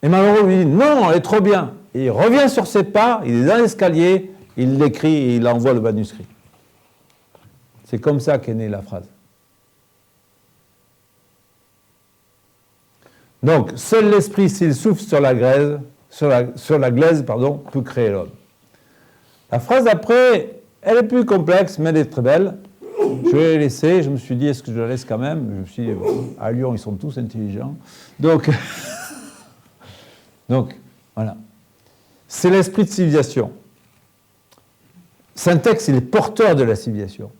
Et Malraux lui dit, non, elle est trop bien. Et il revient sur ses pas, il est dans l'escalier, il l'écrit et il envoie le manuscrit. C'est comme ça qu'est née la phrase. Donc, seul l'esprit, s'il souffle sur la glaise, peut créer l'homme. La phrase d'après, elle est plus complexe, mais elle est très belle. Je vais la laisser, je me suis dit, est-ce que je la laisse quand même? Je me suis dit, bon, à Lyon, ils sont tous intelligents. Donc, voilà. C'est l'esprit de civilisation. Saint-Ex, il est porteur de la civilisation.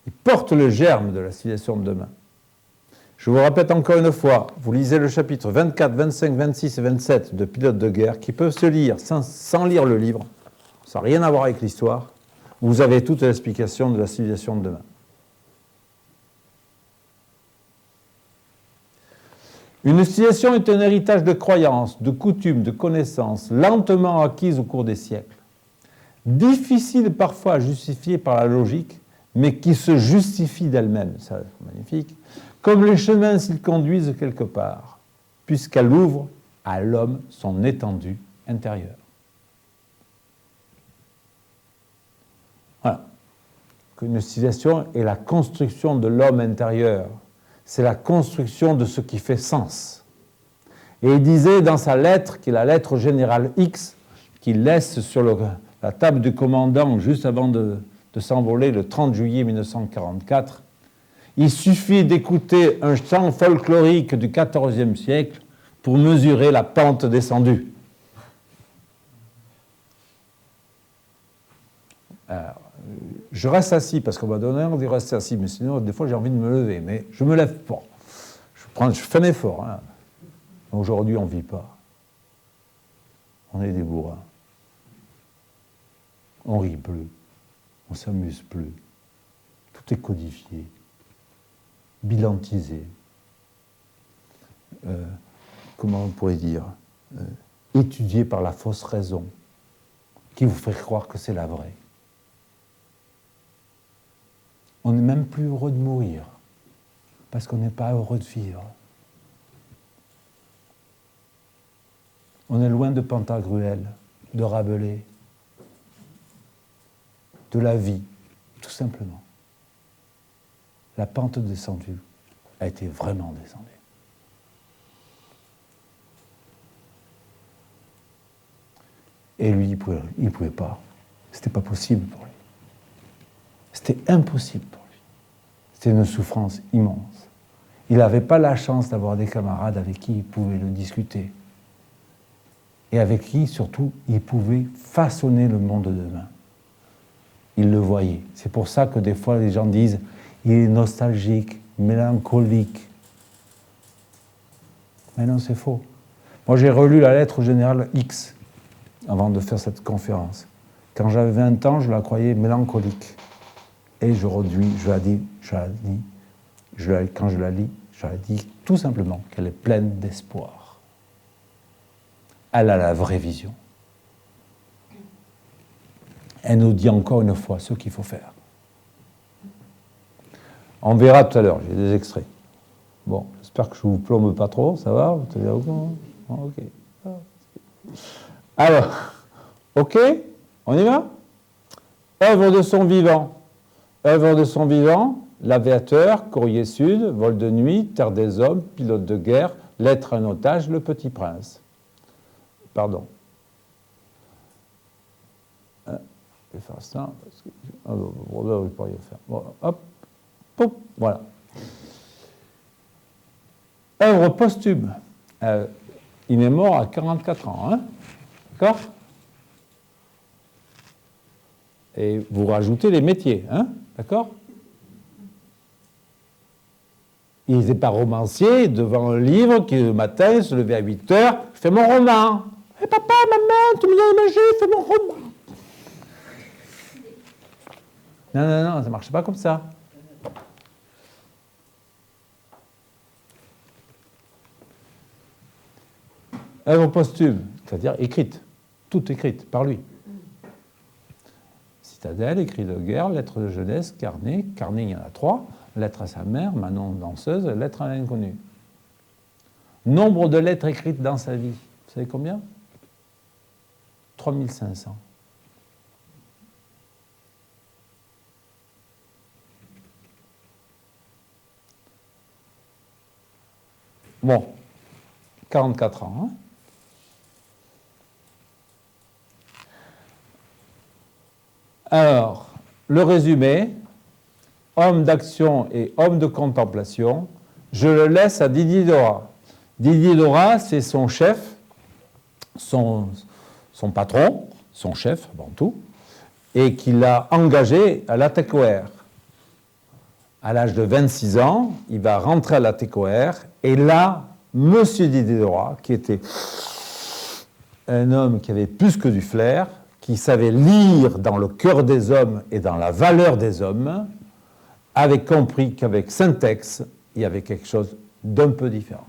Il porte le germe de la civilisation de demain. Je vous répète encore une fois, vous lisez le chapitre 24, 25, 26 et 27 de Pilote de guerre, qui peuvent se lire sans lire le livre, ça n'a rien à voir avec l'histoire. Vous avez toute l'explication de la civilisation de demain. Une civilisation est un héritage de croyances, de coutumes, de connaissances, lentement acquises au cours des siècles. Difficile parfois à justifier par la logique, mais qui se justifie d'elle-même, ça c'est magnifique, comme les chemins s'ils conduisent quelque part, puisqu'elle ouvre à l'homme son étendue intérieure. Voilà. Une civilisation est la construction de l'homme intérieur. C'est la construction de ce qui fait sens. Et il disait dans sa lettre, qui est la lettre générale X, qu'il laisse sur la table du commandant juste avant de s'envoler le 30 juillet 1944, il suffit d'écouter un chant folklorique du XIVe siècle pour mesurer la pente descendue. Alors, je reste assis parce qu'on m'a donné envie de rester assis, mais sinon, des fois, j'ai envie de me lever. Mais je me lève pas. Je fais un effort. Hein. Aujourd'hui, on ne vit pas. On est des bourrins. On rit plus. On ne s'amuse plus. Tout est codifié, bilantisé. Comment on pourrait dire étudié par la fausse raison, qui vous fait croire que c'est la vraie. On n'est même plus heureux de mourir, parce qu'on n'est pas heureux de vivre. On est loin de Pantagruel, de Rabelais, de la vie, tout simplement. La pente descendue a été vraiment descendue. Et lui, il ne pouvait pas. C'était pas possible pour lui. C'était impossible pour lui. C'était une souffrance immense. Il n'avait pas la chance d'avoir des camarades avec qui il pouvait le discuter. Et avec qui, surtout, il pouvait façonner le monde de demain. Il le voyait. C'est pour ça que des fois, les gens disent « il est nostalgique, mélancolique ». Mais non, c'est faux. Moi, j'ai relu la lettre au général X avant de faire cette conférence. Quand j'avais 20 ans, je la croyais mélancolique. Et aujourd'hui, quand je la lis, je la dis tout simplement qu'elle est pleine d'espoir. Elle a la vraie vision. Elle nous dit encore une fois ce qu'il faut faire. On verra tout à l'heure, j'ai des extraits. Bon, j'espère que je ne vous plombe pas trop, ça va? Vous tenez au courant? Ok. Alors, ok, on y va? Œuvre de son vivant. Œuvre de son vivant, l'aviateur, courrier sud, vol de nuit, terre des hommes, pilote de guerre, lettre à un otage, le petit prince. Pardon. Je vais faire ça. Parce que, vous pourriez faire. Bon, hop, pop, voilà. Œuvre posthume. Il est mort à 44 ans. Hein, d'accord? Et vous rajoutez les métiers. Hein, d'accord? Il n'était pas romancier devant un livre qui, le matin, se levait à 8 heures. Je fais mon roman. Hey, papa, maman, tu me donnes à manger, je fais mon roman. Non, ça ne marche pas comme ça. Œuvre posthume, c'est-à-dire écrite, toute écrite par lui. Citadelle, écrit de guerre, lettre de jeunesse, carnet, il y en a 3, lettre à sa mère, Manon danseuse, lettre à l'inconnu. Nombre de lettres écrites dans sa vie, vous savez combien? 3500. Bon, 44 ans. Hein. Alors, le résumé, homme d'action et homme de contemplation, je le laisse à Didier Dora. Didier Dora, c'est son chef, son patron, son chef avant tout, et qu'il a engagé à la TECOR. À l'âge de 26 ans, il va rentrer à la TECOR, et là, M. Didier Dora, qui était un homme qui avait plus que du flair, qui savait lire dans le cœur des hommes et dans la valeur des hommes, avait compris qu'avec Syntex, il y avait quelque chose d'un peu différent.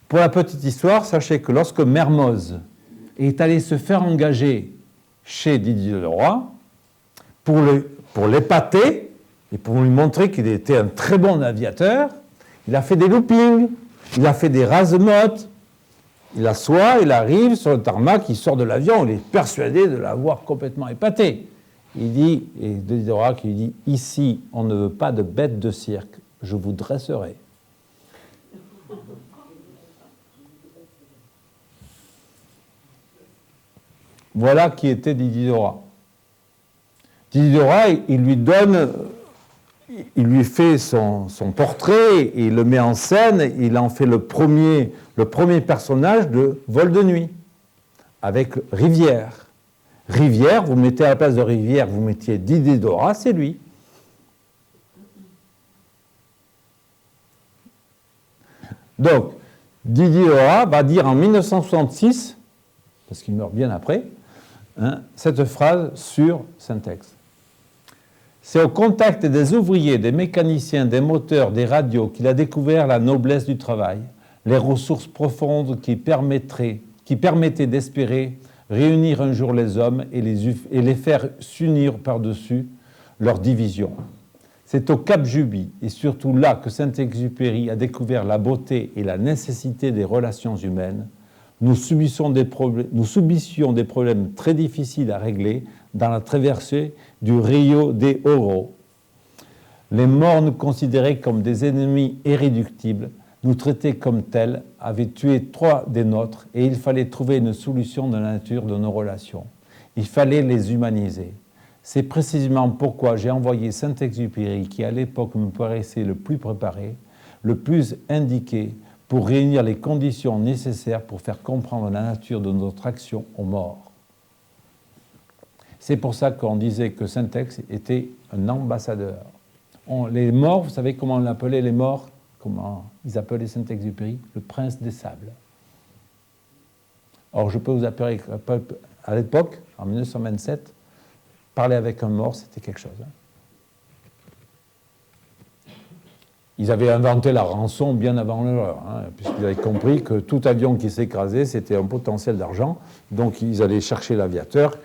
Pour la petite histoire, sachez que lorsque Mermoz est allé se faire engager chez Didier Leroy, pour l'épater et pour lui montrer qu'il était un très bon aviateur, il a fait des loopings, il a fait des rasemotes. Il assoit, il arrive sur le tarmac, il sort de l'avion, il est persuadé de l'avoir complètement épaté. Il dit, et Didier Dora qui lui dit, ici, on ne veut pas de bêtes de cirque, je vous dresserai. Voilà qui était Didier Dora. Didier Dora, il lui fait son portrait, et il le met en scène, il en fait le premier personnage de Vol de nuit, avec Rivière. Rivière, vous mettez à la place de Rivière, vous mettiez Didier Dora, c'est lui. Donc, Didier Dora va dire en 1966, parce qu'il meurt bien après, hein, cette phrase sur Syntex. C'est au contact des ouvriers, des mécaniciens, des moteurs, des radios qu'il a découvert la noblesse du travail, les ressources profondes qui permettaient d'espérer réunir un jour les hommes et les faire s'unir par-dessus leurs divisions. C'est au Cap Juby et surtout là que Saint-Exupéry a découvert la beauté et la nécessité des relations humaines. Nous subissions des problèmes très difficiles à régler dans la traversée du Rio de Oro. Les morts nous considéraient comme des ennemis irréductibles, nous traitaient comme tels, avaient tué 3 des nôtres, et il fallait trouver une solution de la nature de nos relations. Il fallait les humaniser. C'est précisément pourquoi j'ai envoyé Saint-Exupéry, qui à l'époque me paraissait le plus préparé, le plus indiqué, pour réunir les conditions nécessaires pour faire comprendre la nature de notre action aux morts. C'est pour ça qu'on disait que Syntex était un ambassadeur. Les morts, vous savez comment on l'appelait les morts? Comment ils appelaient Saint-Exupéry? Le prince des sables. Or, je peux vous appeler, à l'époque, en 1927, parler avec un mort, c'était quelque chose. Ils avaient inventé la rançon bien avant l'heure, hein, puisqu'ils avaient compris que tout avion qui s'écrasait, c'était un potentiel d'argent. Donc, ils allaient chercher l'aviateur,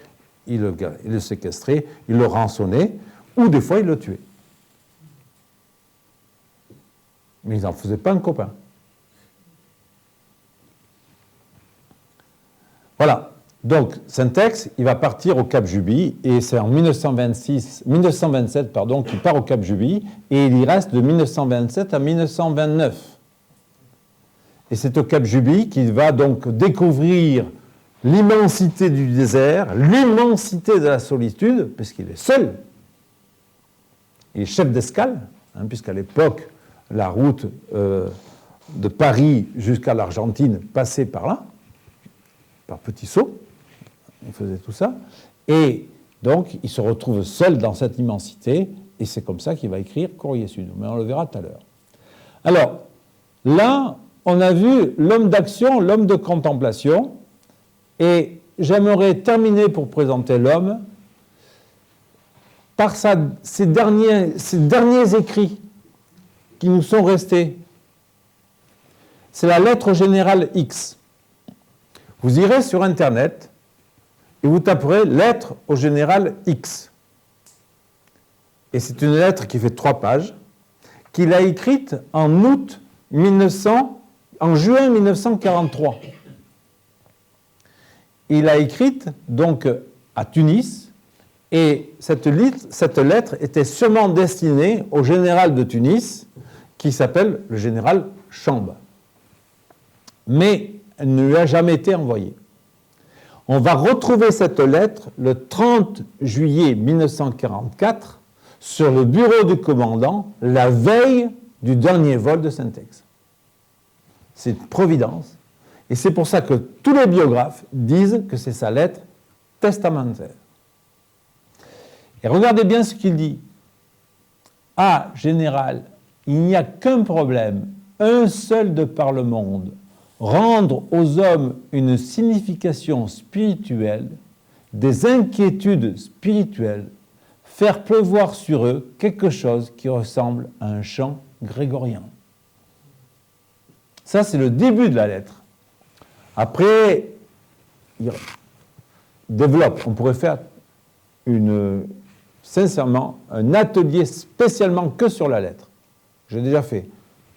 ils le séquestraient, ils le rançonnaient, ou des fois, ils le tuaient. Mais ils n'en faisaient pas un copain. Voilà. Donc, Syntex, il va partir au Cap Juby, et c'est en 1927 qu'il part au Cap Juby, et il y reste de 1927 à 1929. Et c'est au Cap Juby qu'il va donc découvrir l'immensité du désert, l'immensité de la solitude, puisqu'il est seul. Il est chef d'escale, puisqu'à l'époque, la route de Paris jusqu'à l'Argentine passait par là, par petits sauts. Il faisait tout ça. Et donc, il se retrouve seul dans cette immensité, et c'est comme ça qu'il va écrire Courrier Sud. Mais on le verra tout à l'heure. Alors, là, on a vu l'homme d'action, l'homme de contemplation, et j'aimerais terminer pour présenter l'homme par ces derniers écrits qui nous sont restés. C'est la lettre au général X. Vous irez sur Internet et vous taperez lettre au général X. Et c'est une lettre qui fait 3 pages, qu'il a écrite en juin 1943. Il a écrite donc à Tunis, et cette lettre était sûrement destinée au général de Tunis, qui s'appelle le général Chambe. Mais elle ne lui a jamais été envoyée. On va retrouver cette lettre le 30 juillet 1944 sur le bureau du commandant, la veille du dernier vol de Syntex. C'est une providence. Et c'est pour ça que tous les biographes disent que c'est sa lettre testamentaire. Et regardez bien ce qu'il dit. « Ah, général, il n'y a qu'un problème, un seul de par le monde, rendre aux hommes une signification spirituelle, des inquiétudes spirituelles, faire pleuvoir sur eux quelque chose qui ressemble à un chant grégorien. » Ça, c'est le début de la lettre. Après, il développe. On pourrait faire sincèrement un atelier spécialement que sur la lettre. J'ai déjà fait.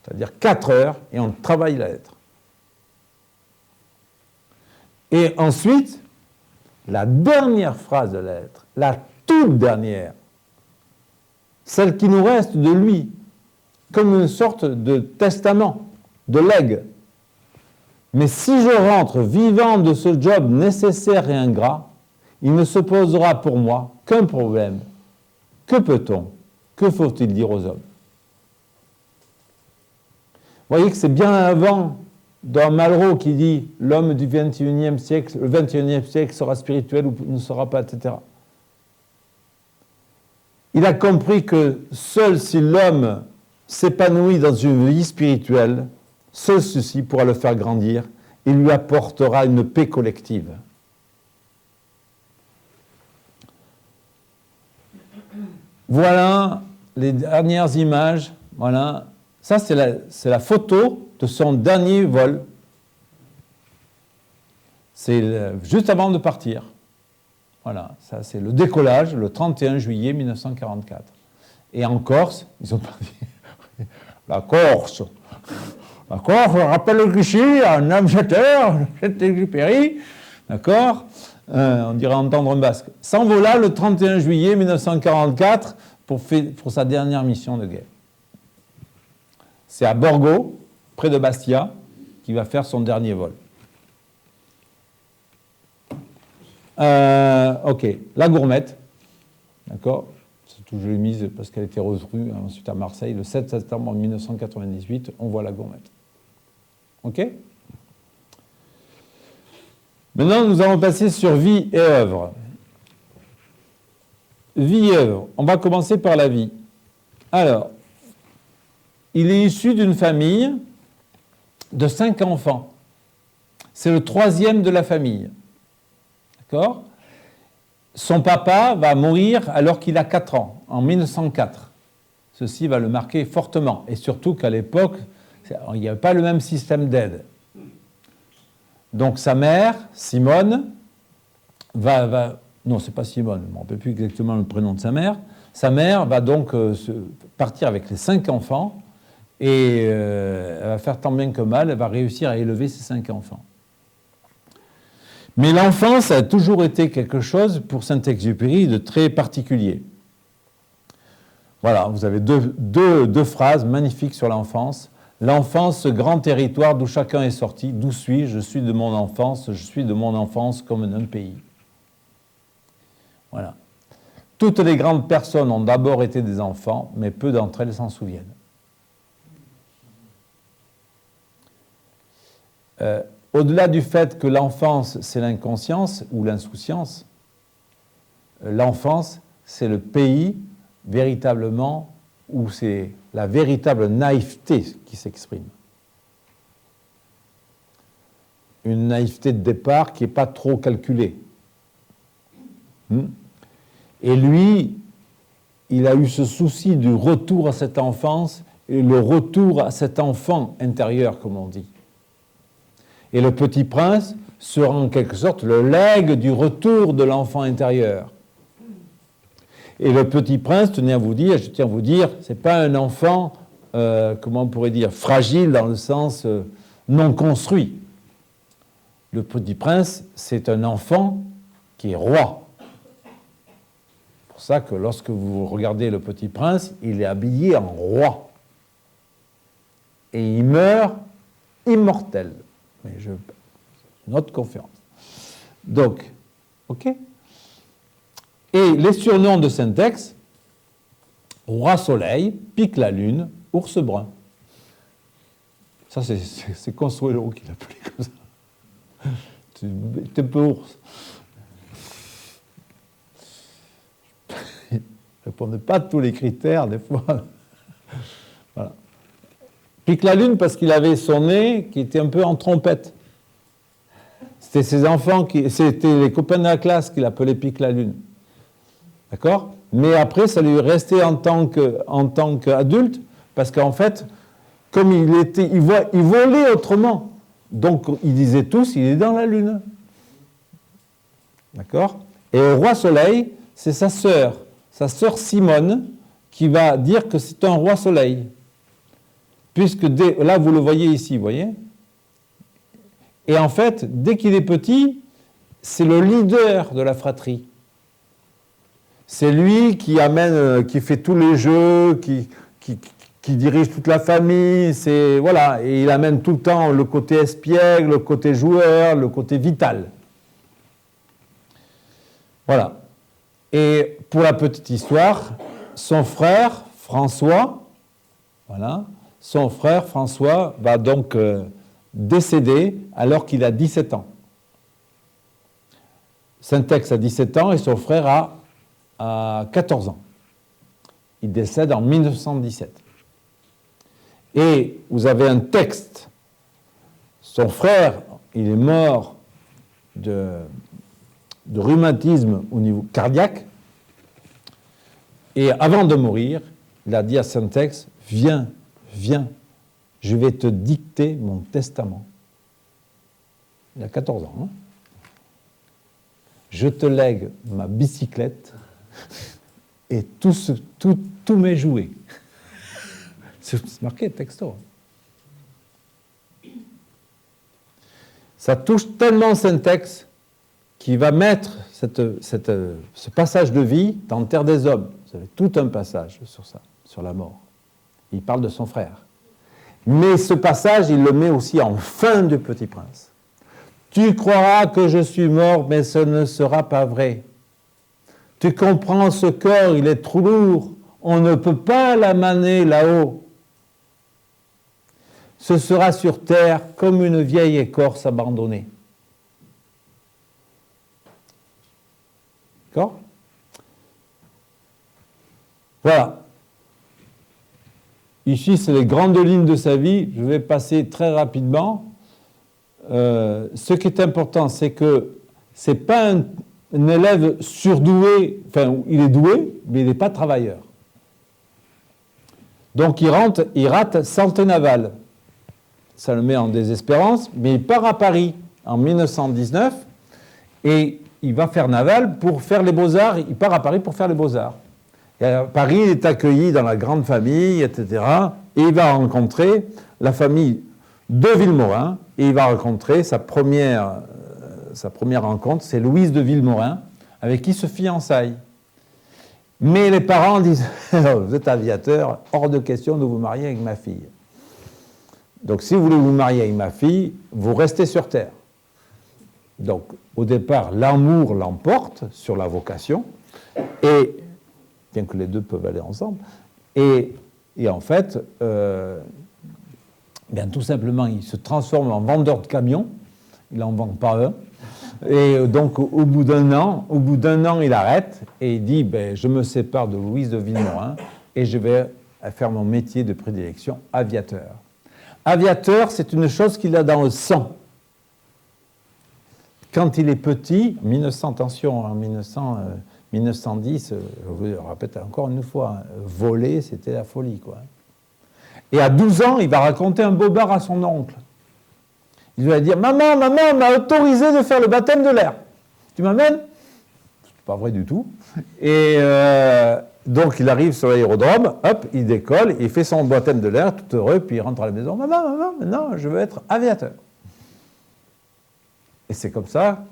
C'est-à-dire 4 heures et on travaille la lettre. Et ensuite, la dernière phrase de la lettre, la toute dernière, celle qui nous reste de lui, comme une sorte de testament, de legs. Mais si je rentre vivant de ce job nécessaire et ingrat, il ne se posera pour moi qu'un problème. Que peut-on? Que faut-il dire aux hommes? Vous voyez que c'est bien avant, dans Malraux qui dit « L'homme du XXIe siècle, le XXIe siècle sera spirituel ou ne sera pas, etc. » Il a compris que seul si l'homme s'épanouit dans une vie spirituelle, seul ceci pourra le faire grandir et lui apportera une paix collective. Voilà les dernières images. Voilà. Ça, c'est la photo de son dernier vol. C'est juste avant de partir. Voilà, ça c'est le décollage, le 31 juillet 1944. Et en Corse, ils sont partis. La Corse, je rappelle le cliché, un aviateur, Saint-Exupéry, d'accord, on dirait entendre un basque, s'envola le 31 juillet 1944 pour sa dernière mission de guerre. C'est à Borgo, près de Bastia, qu'il va faire son dernier vol. Ok, la Gourmette, d'accord, je l'ai mise parce qu'elle était reçue ensuite à Marseille, le 7 septembre 1998, on voit la Gourmette. Ok? Maintenant, nous allons passer sur vie et œuvre. Vie et œuvre. On va commencer par la vie. Alors, il est issu d'une famille de 5 enfants. C'est le 3e de la famille. D'accord? Son papa va mourir alors qu'il a 4 ans, en 1904. Ceci va le marquer fortement. Et surtout qu'à l'époque, il n'y avait pas le même système d'aide. Donc sa mère, Simone, non, c'est pas Simone, je ne me rappelle plus exactement le prénom de sa mère. Sa mère va donc partir avec les 5 enfants et elle va faire tant bien que mal, elle va réussir à élever ces 5 enfants. Mais l'enfance a toujours été quelque chose, pour Saint-Exupéry, de très particulier. Voilà, vous avez deux phrases magnifiques sur l'enfance. L'enfance, ce grand territoire d'où chacun est sorti. D'où suis-je? Je suis de mon enfance, je suis de mon enfance comme d'un pays. Voilà. Toutes les grandes personnes ont d'abord été des enfants, mais peu d'entre elles s'en souviennent. Au-delà du fait que l'enfance, c'est l'inconscience ou l'insouciance, l'enfance, c'est le pays véritablement où c'est la véritable naïveté qui s'exprime. Une naïveté de départ qui n'est pas trop calculée. Et lui, il a eu ce souci du retour à cette enfance et le retour à cet enfant intérieur, comme on dit. Et le Petit Prince sera en quelque sorte le legs du retour de l'enfant intérieur. Et le Petit Prince, je tiens à vous dire, ce n'est pas un enfant, comment on pourrait dire, fragile dans le sens non construit. Le Petit Prince, c'est un enfant qui est roi. C'est pour ça que lorsque vous regardez le Petit Prince, il est habillé en roi. Et il meurt immortel. Mais une autre conférence. Donc, ok. Et les surnoms de Syntex, Roi Soleil, Pique la Lune, Ours Brun. Ça, c'est Consuelo qui l'appelait comme ça. C'est un peu ours. Il ne répondait pas à tous les critères, des fois. Voilà. Pique la Lune parce qu'il avait son nez qui était un peu en trompette. C'était ses enfants, c'était les copains de la classe qui l'appelaient Pique la Lune. D'accord? Mais après, ça lui restait en tant qu'adulte, parce qu'en fait, comme il volait autrement. Donc, ils disaient tous, il est dans la Lune. D'accord? Et au Roi Soleil, c'est sa sœur Simone, qui va dire que c'est un Roi Soleil. Puisque là, vous le voyez ici, vous voyez? Et en fait, dès qu'il est petit, c'est le leader de la fratrie. C'est lui qui amène, qui fait tous les jeux, qui dirige toute la famille, voilà, et il amène tout le temps le côté espiègle, le côté joueur, le côté vital. Voilà. Et pour la petite histoire, son frère François, voilà, son frère François va donc décéder alors qu'il a 17 ans. Syntex a 17 ans et son frère a 14 ans. Il décède en 1917. Et vous avez un texte. Son frère, il est mort de rhumatisme au niveau cardiaque. Et avant de mourir, il a dit à Syntex, viens, je vais te dicter mon testament. Il a 14 ans. Hein? Je te lègue ma bicyclette et tous mes jouets. C'est marqué texto. Ça touche tellement Syntex qu'il va mettre ce passage de vie dans Terre des Hommes. Vous avez tout un passage sur ça, sur la mort. Il parle de son frère. Mais ce passage, il le met aussi en fin du Petit Prince. Tu croiras que je suis mort, mais ce ne sera pas vrai. Tu comprends, ce corps, il est trop lourd. On ne peut pas l'amener là-haut. Ce sera sur terre comme une vieille écorce abandonnée. D'accord? Voilà. Ici, c'est les grandes lignes de sa vie. Je vais passer très rapidement. Ce qui est important, c'est que ce n'est pas un élève surdoué, enfin, il est doué, mais il n'est pas travailleur. Donc, il rate Santé Naval. Ça le met en désespérance, mais il part à Paris en 1919 et il va faire Naval pour faire les Beaux-Arts. Il part à Paris pour faire les Beaux-Arts. Et à Paris, il est accueilli dans la grande famille, etc. Et il va rencontrer la famille de Vilmorin et il va rencontrer sa première sa première rencontre, c'est Louise de Villemorin, avec qui il se fiançaille. Mais les parents disent « Vous êtes aviateur, hors de question de vous marier avec ma fille. Donc si vous voulez vous marier avec ma fille, vous restez sur Terre. » Donc au départ, l'amour l'emporte sur la vocation, et bien que les deux peuvent aller ensemble, et en fait, bien, tout simplement, il se transforme en vendeur de camions, il n'en vend pas un. Et donc, au bout d'un an, il arrête et il dit ben, je me sépare de Louise de Villemorin et je vais faire mon métier de prédilection, aviateur. Aviateur, c'est une chose qu'il a dans le sang. Quand il est petit, 1910, je vous le répète encore une fois, voler, c'était la folie, quoi. Et à 12 ans, il va raconter un bobard à son oncle. Il va dire « Maman m'a autorisé de faire le baptême de l'air. Tu m'amènes ?» C'est pas vrai du tout. Et donc, il arrive sur l'aérodrome, hop, il décolle, il fait son baptême de l'air, tout heureux, puis il rentre à la maison. « Maman, maintenant, je veux être aviateur. » Et c'est comme ça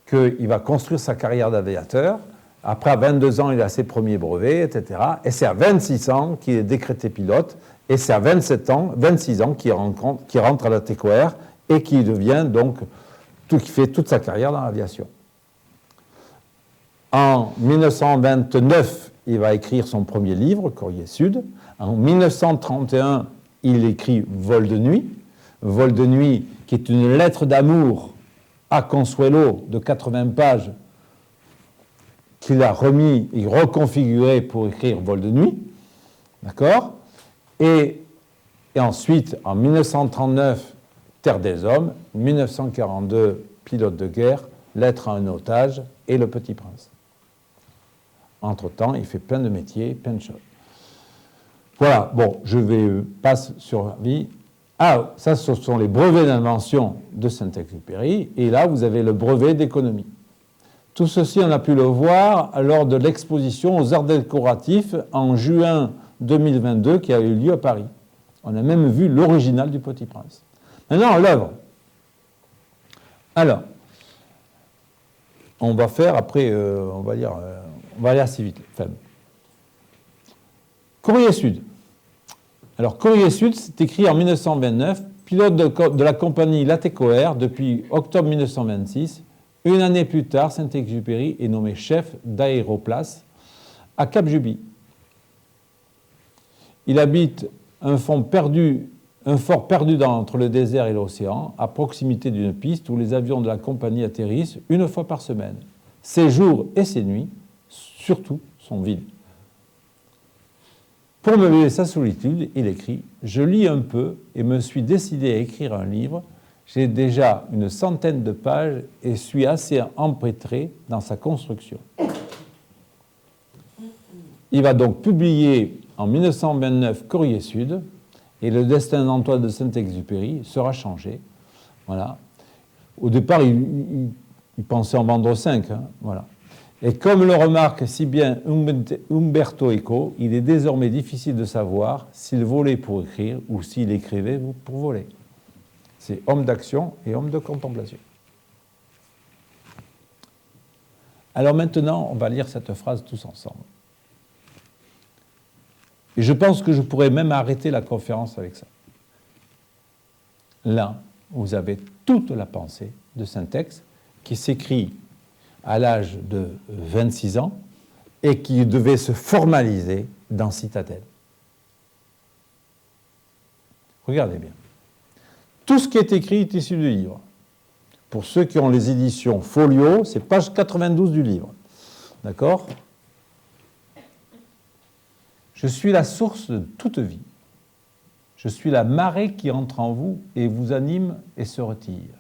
qu'il va construire sa carrière d'aviateur. Après, à 22 ans, il a ses premiers brevets, etc. Et c'est à 26 ans qu'il est décrété pilote. Et c'est à 26 ans qu'il rentre à la TECOR et qui devient donc, qui fait toute sa carrière dans l'aviation. En 1929, il va écrire son premier livre, Courrier Sud. En 1931, il écrit Vol de nuit. Vol de nuit, qui est une lettre d'amour à Consuelo de 80 pages qu'il a remis et reconfiguré pour écrire Vol de nuit. D'accord ? Et ensuite, en 1939, Terre des Hommes, 1942, Pilote de guerre, Lettre à un otage et Le Petit Prince. Entre-temps, il fait plein de métiers, plein de choses. Voilà, bon, je vais passer sur la vie. Ah, ça, ce sont les brevets d'invention de Saint-Exupéry, et là, vous avez le brevet d'économie. Tout ceci, on a pu le voir lors de l'exposition aux arts décoratifs en juin 2022 qui a eu lieu à Paris. On a même vu l'original du Petit Prince. Maintenant, l'œuvre. Alors, on va faire après, on va aller assez vite. Enfin, Courrier Sud. Alors, Courrier Sud, c'est écrit en 1929, pilote de la compagnie La TECOR depuis octobre 1926. Une année plus tard, Saint-Exupéry est nommé chef d'aéroplace à Cap-Juby. Il habite un fort perdu entre le désert et l'océan, à proximité d'une piste où les avions de la compagnie atterrissent une fois par semaine. Ses jours et ses nuits, surtout, sont vides. Pour meubler sa solitude, il écrit « Je lis un peu et me suis décidé à écrire un livre. J'ai déjà une centaine de pages et suis assez empêtré dans sa construction. » Il va donc publier en 1929 Courrier Sud, et le destin d'Antoine de Saint-Exupéry sera changé. Voilà. Au départ, il pensait en vendre 5. Hein, voilà. Et comme le remarque si bien Umberto Eco, il est désormais difficile de savoir s'il volait pour écrire ou s'il écrivait pour voler. C'est homme d'action et homme de contemplation. Alors maintenant, on va lire cette phrase tous ensemble. Et je pense que je pourrais même arrêter la conférence avec ça. Là, vous avez toute la pensée de Saint-Ex qui s'écrit à l'âge de 26 ans et qui devait se formaliser dans Citadelle. Regardez bien. Tout ce qui est écrit est issu du livre. Pour ceux qui ont les éditions Folio, c'est page 92 du livre. D'accord ? Je suis la source de toute vie. Je suis la marée qui entre en vous et vous anime et se retire.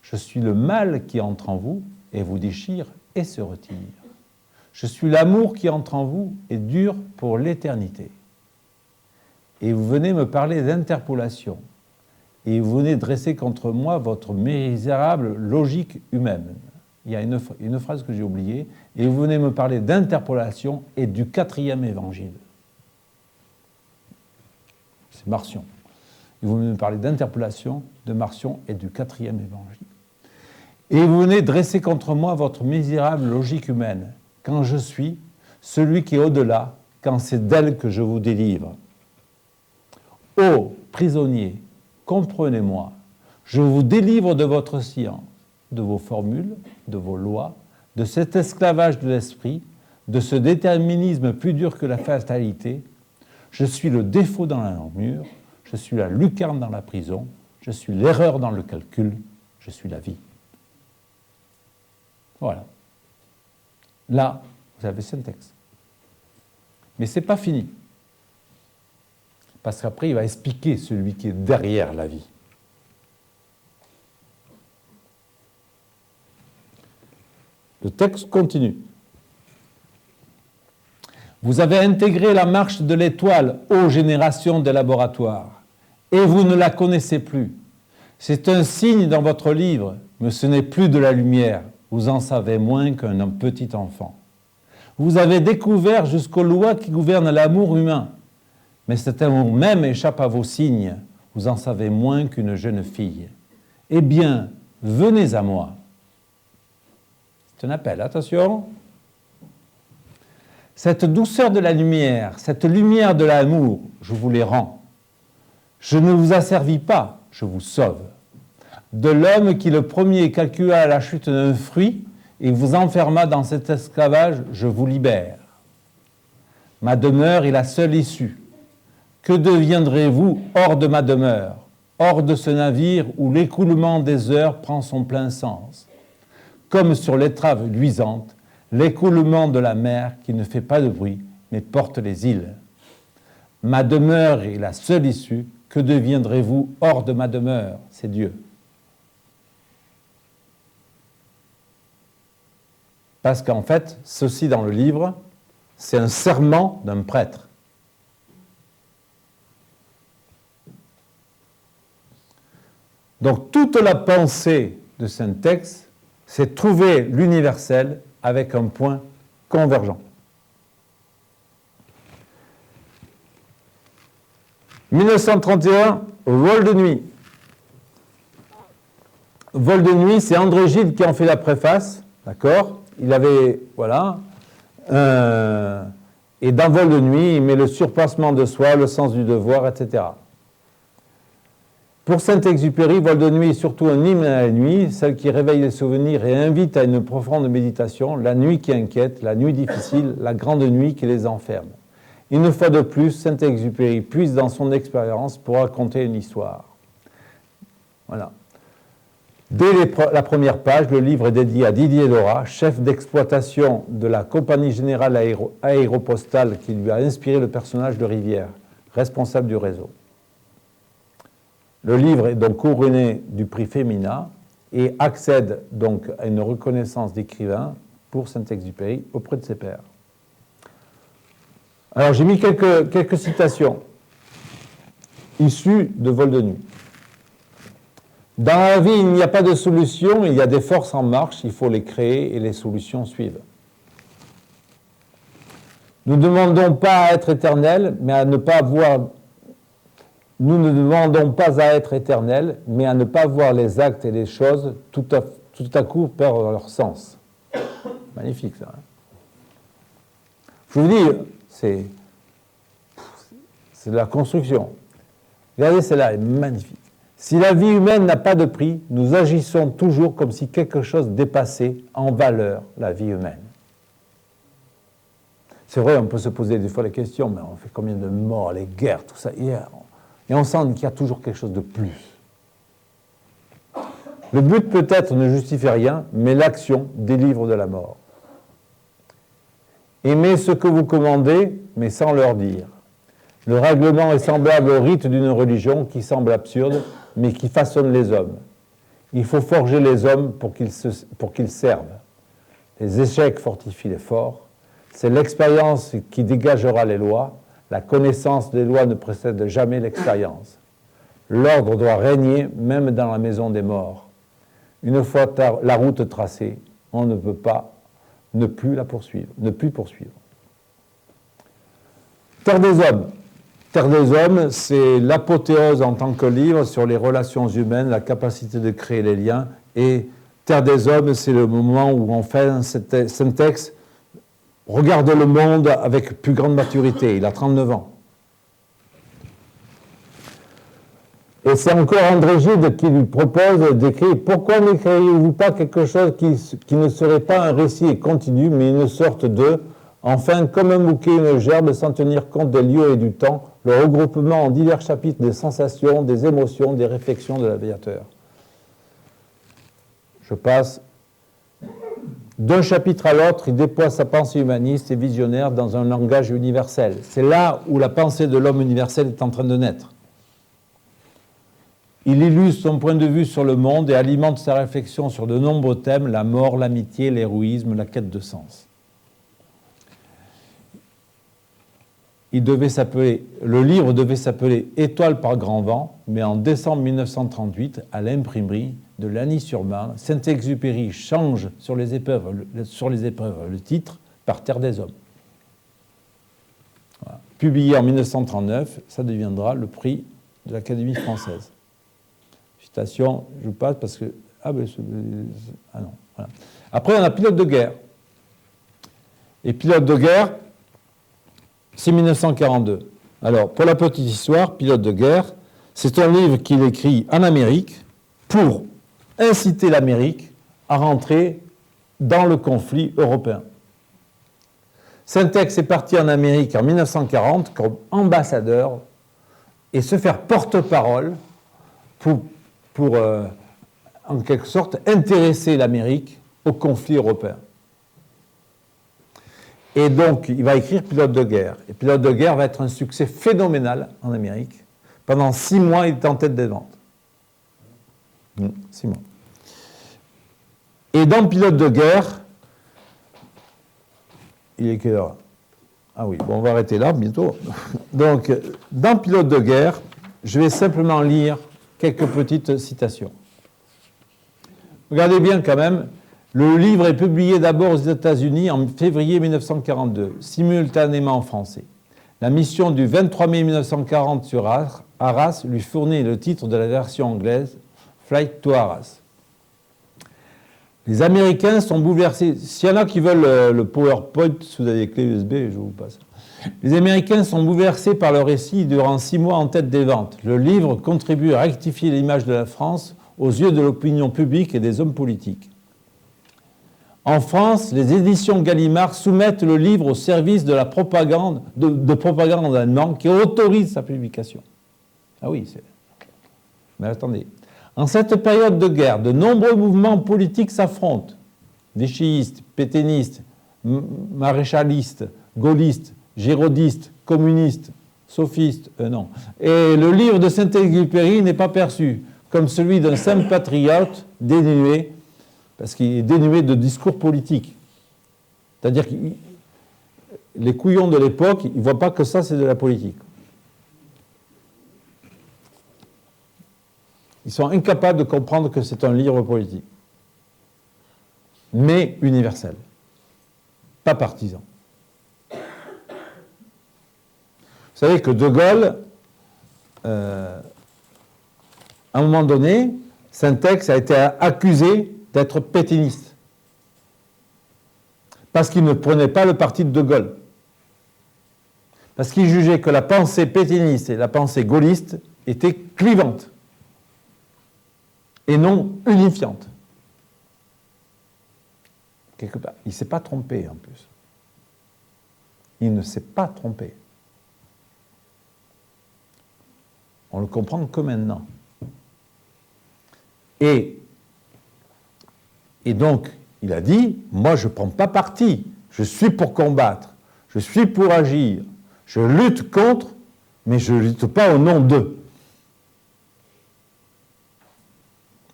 Je suis le mal qui entre en vous et vous déchire et se retire. Je suis l'amour qui entre en vous et dure pour l'éternité. Et vous venez me parler d'interpolation. Et vous venez dresser contre moi votre misérable logique humaine. Il y a une phrase que j'ai oubliée. Et vous venez me parler d'interpolation et du 4e évangile. C'est Marcion. Et vous venez me parler d'interpolation, de Marcion et du 4e évangile. Et vous venez dresser contre moi votre misérable logique humaine, quand je suis celui qui est au-delà, quand c'est d'elle que je vous délivre. Ô prisonniers, comprenez-moi, je vous délivre de votre science, de vos formules, de vos lois, de cet esclavage de l'esprit, de ce déterminisme plus dur que la fatalité. Je suis le défaut dans l'armure, je suis la lucarne dans la prison, je suis l'erreur dans le calcul, je suis la vie. Voilà. Là, vous avez ce texte. Mais ce n'est pas fini. Parce qu'après, il va expliquer celui qui est derrière la vie. Le texte continue. Vous avez intégré la marche de l'étoile, ô génération des laboratoires, et vous ne la connaissez plus. C'est un signe dans votre livre, mais ce n'est plus de la lumière. Vous en savez moins qu'un petit enfant. Vous avez découvert jusqu'aux lois qui gouvernent l'amour humain, mais cet amour même échappe à vos signes. Vous en savez moins qu'une jeune fille. Eh bien, venez à moi. C'est un appel, attention. Cette douceur de la lumière, cette lumière de l'amour, je vous les rends. Je ne vous asservis pas, je vous sauve. De l'homme qui le premier calcula la chute d'un fruit et vous enferma dans cet esclavage, je vous libère. Ma demeure est la seule issue. Que deviendrez-vous hors de ma demeure, hors de ce navire où l'écoulement des heures prend son plein sens? Comme sur l'étrave luisante, l'écoulement de la mer qui ne fait pas de bruit, mais porte les îles. Ma demeure est la seule issue. Que deviendrez-vous hors de ma demeure? C'est Dieu. Parce qu'en fait, ceci dans le livre, c'est un serment d'un prêtre. Donc toute la pensée de ce texte, c'est trouver l'universel avec un point convergent. 1931, vol de nuit. Vol de nuit, c'est André Gide qui en fait la préface, d'accord? Il avait, voilà, et dans Vol de nuit, il met le surpassement de soi, le sens du devoir, etc. Pour Saint-Exupéry, Vol de nuit est surtout un hymne à la nuit, celle qui réveille les souvenirs et invite à une profonde méditation, la nuit qui inquiète, la nuit difficile, la grande nuit qui les enferme. Une fois de plus, Saint-Exupéry puise dans son expérience pour raconter une histoire. Voilà. Dès la première page, le livre est dédié à Didier Dora, chef d'exploitation de la Compagnie Générale Aéropostale qui lui a inspiré le personnage de Rivière, responsable du réseau. Le livre est donc couronné du prix Femina et accède donc à une reconnaissance d'écrivain pour Saint-Exupéry auprès de ses pairs. Alors j'ai mis quelques citations issues de Vol de nuit. Dans la vie, il n'y a pas de solution, il y a des forces en marche, il faut les créer et les solutions suivent. Nous ne demandons pas à être éternels, mais à ne pas voir. Nous ne demandons pas à être éternels, mais à ne pas voir les actes et les choses tout à coup perdre leur sens. Magnifique ça. Hein. Je vous dis, c'est de la construction. Regardez, celle-là, elle est magnifique. Si la vie humaine n'a pas de prix, nous agissons toujours comme si quelque chose dépassait en valeur la vie humaine. C'est vrai, on peut se poser des fois la question, mais on fait combien de morts, les guerres, tout ça, hier. Et on sent qu'il y a toujours quelque chose de plus. Le but peut-être ne justifie rien, mais l'action délivre de la mort. Aimez ce que vous commandez, mais sans leur dire. Le règlement est semblable au rite d'une religion qui semble absurde, mais qui façonne les hommes. Il faut forger les hommes pour qu'ils servent. Les échecs fortifient les forts. C'est l'expérience qui dégagera les lois. La connaissance des lois ne précède jamais l'expérience. L'ordre doit régner même dans la maison des morts. Une fois la route tracée, on ne peut pas ne plus poursuivre. Terre des hommes. Terre des hommes, c'est l'apothéose en tant que livre sur les relations humaines, la capacité de créer les liens et Terre des hommes, c'est le moment où enfin Syntex regarde le monde avec plus grande maturité. Il a 39 ans. Et c'est encore André Gide qui lui propose d'écrire « Pourquoi n'écririez-vous pas quelque chose qui ne serait pas un récit continu, mais une sorte de, enfin, comme un bouquet, une gerbe, sans tenir compte des lieux et du temps, le regroupement en divers chapitres des sensations, des émotions, des réflexions de l'aviateur. » Je passe d'un chapitre à l'autre, il déploie sa pensée humaniste et visionnaire dans un langage universel. C'est là où la pensée de l'homme universel est en train de naître. Il illustre son point de vue sur le monde et alimente sa réflexion sur de nombreux thèmes, la mort, l'amitié, l'héroïsme, la quête de sens. Le livre devait s'appeler « Étoile par grand vent », mais en décembre 1938, à l'imprimerie de Lagny-sur-Marne, Saint-Exupéry change sur les épreuves le titre par « Terre des hommes ». Voilà. Publié en 1939, ça deviendra le prix de l'Académie française. Citation, je passe parce que... non, voilà. Après, on a Pilote de guerre. Et Pilote de guerre, c'est 1942. Alors, pour la petite histoire, Pilote de guerre, c'est un livre qu'il écrit en Amérique pour inciter l'Amérique à rentrer dans le conflit européen. Syntex est parti en Amérique en 1940 comme ambassadeur et se faire porte-parole pour en quelque sorte, intéresser l'Amérique au conflit européen. Et donc, il va écrire Pilote de guerre. Et Pilote de guerre va être un succès phénoménal en Amérique. Pendant 6 mois, il est en tête des ventes. 6 mois. Et dans Pilote de guerre, il est quelle heure? Ah oui, bon, on va arrêter là bientôt. Donc, dans Pilote de guerre, je vais simplement lire quelques petites citations. Regardez bien quand même, le livre est publié d'abord aux États-Unis en février 1942, simultanément en français. La mission du 23 mai 1940 sur Arras lui fournit le titre de la version anglaise, Flight to Arras. Les Américains sont bouleversés. S'il y en a qui veulent le PowerPoint, si vous avez des clés USB, je vous passe. Les Américains sont bouleversés par le récit durant 6 mois en tête des ventes. Le livre contribue à rectifier l'image de la France aux yeux de l'opinion publique et des hommes politiques. En France, les éditions Gallimard soumettent le livre au service de la propagande, de propagande allemande qui autorise sa publication. Ah oui, c'est... Mais attendez. En cette période de guerre, de nombreux mouvements politiques s'affrontent. Vichyistes, pétainistes, maréchalistes, gaullistes, girodistes, communistes, sophistes, non. Et le livre de Saint-Exupéry n'est pas perçu comme celui d'un simple patriote dénué, parce qu'il est dénué de discours politiques. C'est-à-dire que les couillons de l'époque, ils ne voient pas que ça, c'est de la politique. Ils sont incapables de comprendre que c'est un livre politique, mais universel, pas partisan. Vous savez que De Gaulle, à un moment donné, Syntex a été accusé d'être pétainiste, parce qu'il ne prenait pas le parti de De Gaulle, parce qu'il jugeait que la pensée pétainiste et la pensée gaulliste étaient clivantes et non unifiantes. Quelque part. Il ne s'est pas trompé en plus. Il ne s'est pas trompé. On le comprend que maintenant. Et donc, il a dit, moi je ne prends pas parti, je suis pour combattre, je suis pour agir, je lutte contre, mais je ne lutte pas au nom d'eux.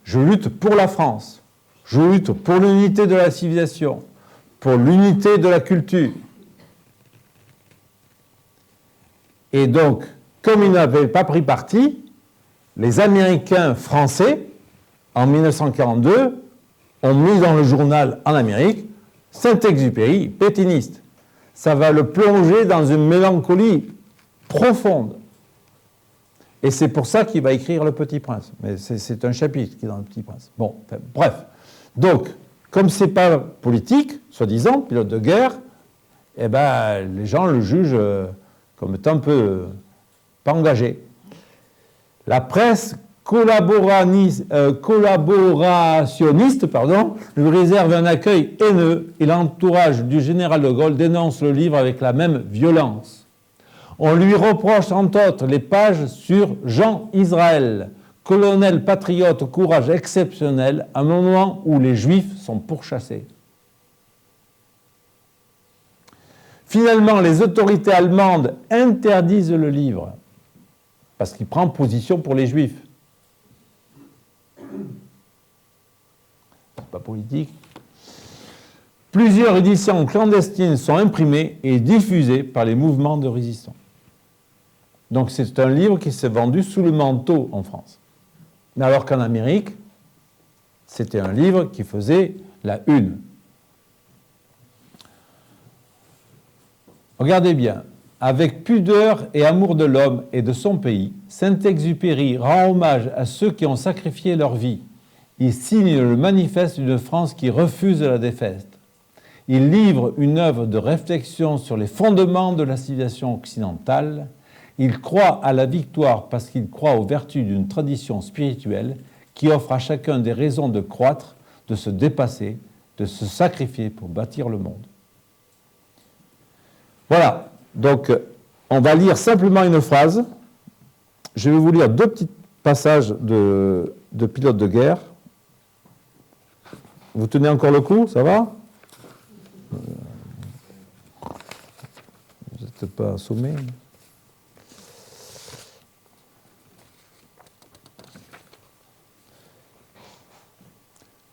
Je lutte pour la France, je lutte pour l'unité de la civilisation, pour l'unité de la culture. Et donc, comme il n'avait pas pris parti, les Américains français, en 1942, ont mis dans le journal en Amérique Saint-Exupéry, pétainiste. Ça va le plonger dans une mélancolie profonde. Et c'est pour ça qu'il va écrire Le Petit Prince. Mais c'est un chapitre qui est dans Le Petit Prince. Bon, enfin, bref. Donc, comme ce n'est pas politique, soi-disant, pilote de guerre, eh ben, les gens le jugent comme étant un peu pas engagé. La presse collaborationniste lui réserve un accueil haineux et l'entourage du général de Gaulle dénonce le livre avec la même violence. On lui reproche entre autres les pages sur Jean Israël, colonel patriote au courage exceptionnel, à un moment où les Juifs sont pourchassés. Finalement, les autorités allemandes interdisent le livre parce qu'il prend position pour les Juifs. C'est pas politique. Plusieurs éditions clandestines sont imprimées et diffusées par les mouvements de résistance. Donc c'est un livre qui s'est vendu sous le manteau en France. Alors qu'en Amérique, c'était un livre qui faisait la une. Regardez bien, avec pudeur et amour de l'homme et de son pays, Saint-Exupéry rend hommage à ceux qui ont sacrifié leur vie. Il signe le manifeste d'une France qui refuse la défaite. Il livre une œuvre de réflexion sur les fondements de la civilisation occidentale. Il croit à la victoire parce qu'il croit aux vertus d'une tradition spirituelle qui offre à chacun des raisons de croître, de se dépasser, de se sacrifier pour bâtir le monde. Voilà, donc on va lire simplement une phrase. Je vais vous lire deux petits passages de pilote de guerre. Vous tenez encore le coup, ça va? Vous n'êtes pas assommé?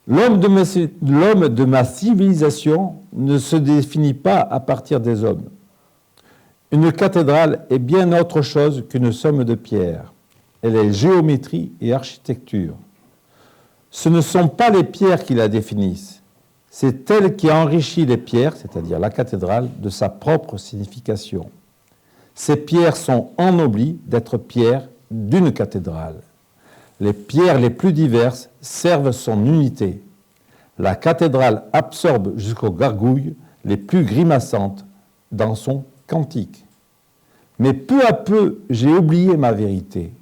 L'homme de ma civilisation ne se définit pas à partir des hommes. Une cathédrale est bien autre chose qu'une somme de pierres. Elle est géométrie et architecture. Ce ne sont pas les pierres qui la définissent. C'est elle qui enrichit les pierres, c'est-à-dire la cathédrale, de sa propre signification. Ces pierres sont ennoblies d'être pierres d'une cathédrale. Les pierres les plus diverses servent son unité. La cathédrale absorbe jusqu'aux gargouilles les plus grimaçantes dans son cantique. Mais peu à peu, j'ai oublié ma vérité.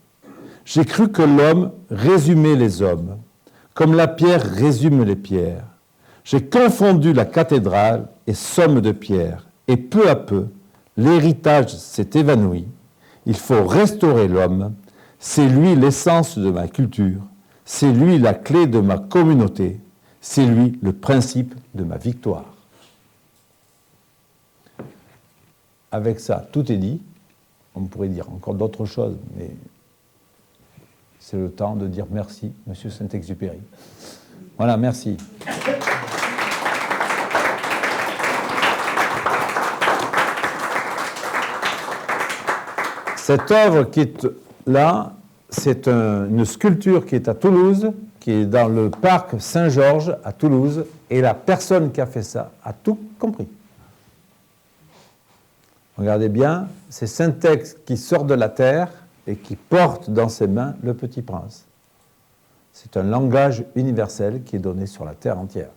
J'ai cru que l'homme résumait les hommes, comme la pierre résume les pierres. J'ai confondu la cathédrale et somme de pierres. Et peu à peu, l'héritage s'est évanoui. Il faut restaurer l'homme. C'est lui l'essence de ma culture. C'est lui la clé de ma communauté. C'est lui le principe de ma victoire. Avec ça, tout est dit. On pourrait dire encore d'autres choses, mais c'est le temps de dire merci, Monsieur Saint-Exupéry. Voilà, merci. Cette œuvre qui est là, c'est une sculpture qui est à Toulouse, qui est dans le parc Saint-Georges à Toulouse, et la personne qui a fait ça a tout compris. Regardez bien, c'est Saint-Ex qui sort de la terre et qui porte dans ses mains le Petit Prince. C'est un langage universel qui est donné sur la terre entière.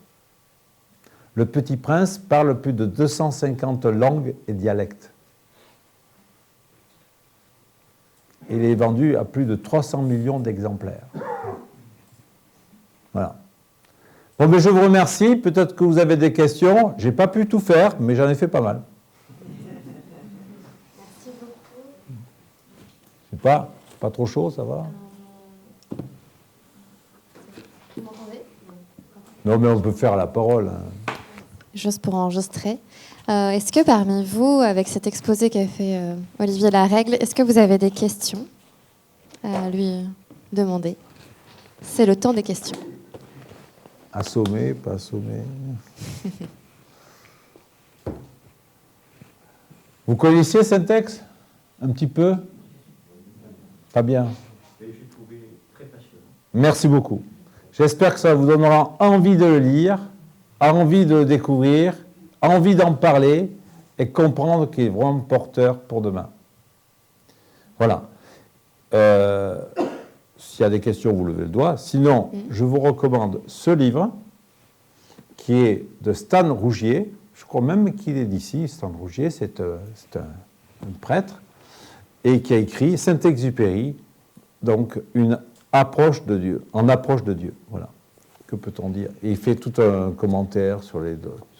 Le Petit Prince parle plus de 250 langues et dialectes. Il est vendu à plus de 300 millions d'exemplaires. Voilà. Bon, mais je vous remercie. Peut-être que vous avez des questions. Je n'ai pas pu tout faire, mais j'en ai fait pas mal. Merci beaucoup. C'est pas trop chaud, ça va? Vous m'entendez? Non, mais on peut faire la parole. Juste pour enregistrer. Est-ce que parmi vous, avec cet exposé qu'a fait Olivier Larègle, est-ce que vous avez des questions à lui demander? C'est le temps des questions. Assommé, pas assommé. Vous connaissiez Saint-Ex? Un petit peu? Pas bien. J'ai trouvé très passionnant. Merci beaucoup. J'espère que ça vous donnera envie de le lire, envie de le découvrir, envie d'en parler et comprendre qu'il est vraiment porteur pour demain. Voilà. S'il y a des questions, vous levez le doigt. Sinon, je vous recommande ce livre qui est de Stan Rougier. Je crois même qu'il est d'ici. Stan Rougier, c'est un prêtre, et qui a écrit Saint-Exupéry, donc une approche de Dieu, en approche de Dieu. Voilà. Que peut-on dire? Et il fait tout un commentaire sur les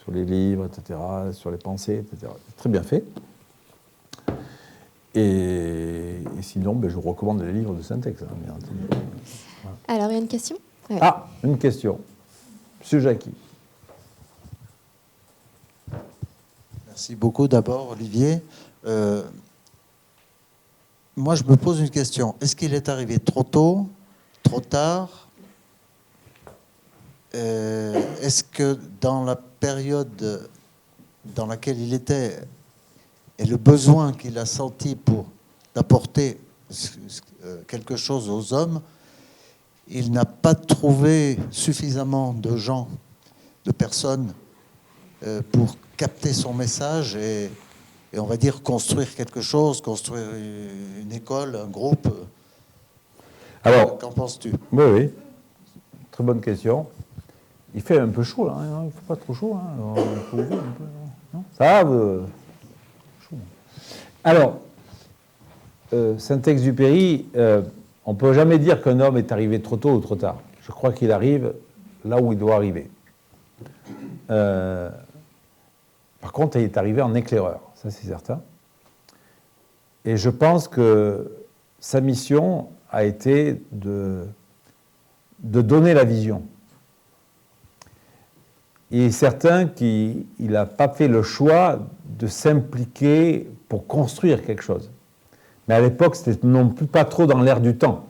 livres, etc., sur les pensées, etc. Très bien fait. Et sinon, je vous recommande les livres de Saint-Ex. Hein, bien entendu. Voilà. Alors, il y a une question? Ouais. Ah, une question. Monsieur Jacqui. Merci beaucoup d'abord, Olivier. Moi, je me pose une question. Est-ce qu'il est arrivé trop tôt, trop tard? Est-ce que dans la période dans laquelle il était et le besoin qu'il a senti pour apporter quelque chose aux hommes, il n'a pas trouvé suffisamment de gens, de personnes pour capter son message et on va dire construire quelque chose, construire une école, un groupe. Alors, qu'en penses-tu? Oui, oui. Très bonne question. Il fait un peu chaud, là. Il ne fait pas trop chaud. Hein. On peut ouvrir un peu, non? Ça va chaud. Alors, Saint-Exupéry, on ne peut jamais dire qu'un homme est arrivé trop tôt ou trop tard. Je crois qu'il arrive là où il doit arriver. Par contre, il est arrivé en éclaireur, ça c'est certain. Et je pense que sa mission a été de donner la vision. Il est certain qu'il n'a pas fait le choix de s'impliquer pour construire quelque chose. Mais à l'époque, c'était non plus pas trop dans l'air du temps.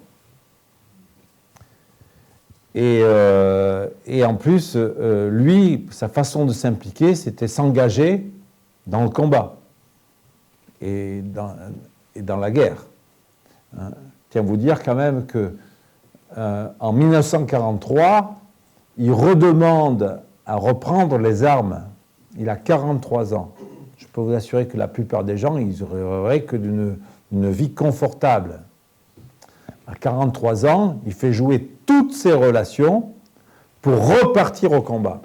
Et en plus, lui, sa façon de s'impliquer, c'était s'engager dans le combat et dans la guerre. Hein. Je tiens à vous dire quand même que en 1943, il redemande à reprendre les armes. Il a 43 ans. Je peux vous assurer que la plupart des gens, ils rêveraient que d'une vie confortable. À 43 ans, il fait jouer toutes ses relations pour repartir au combat.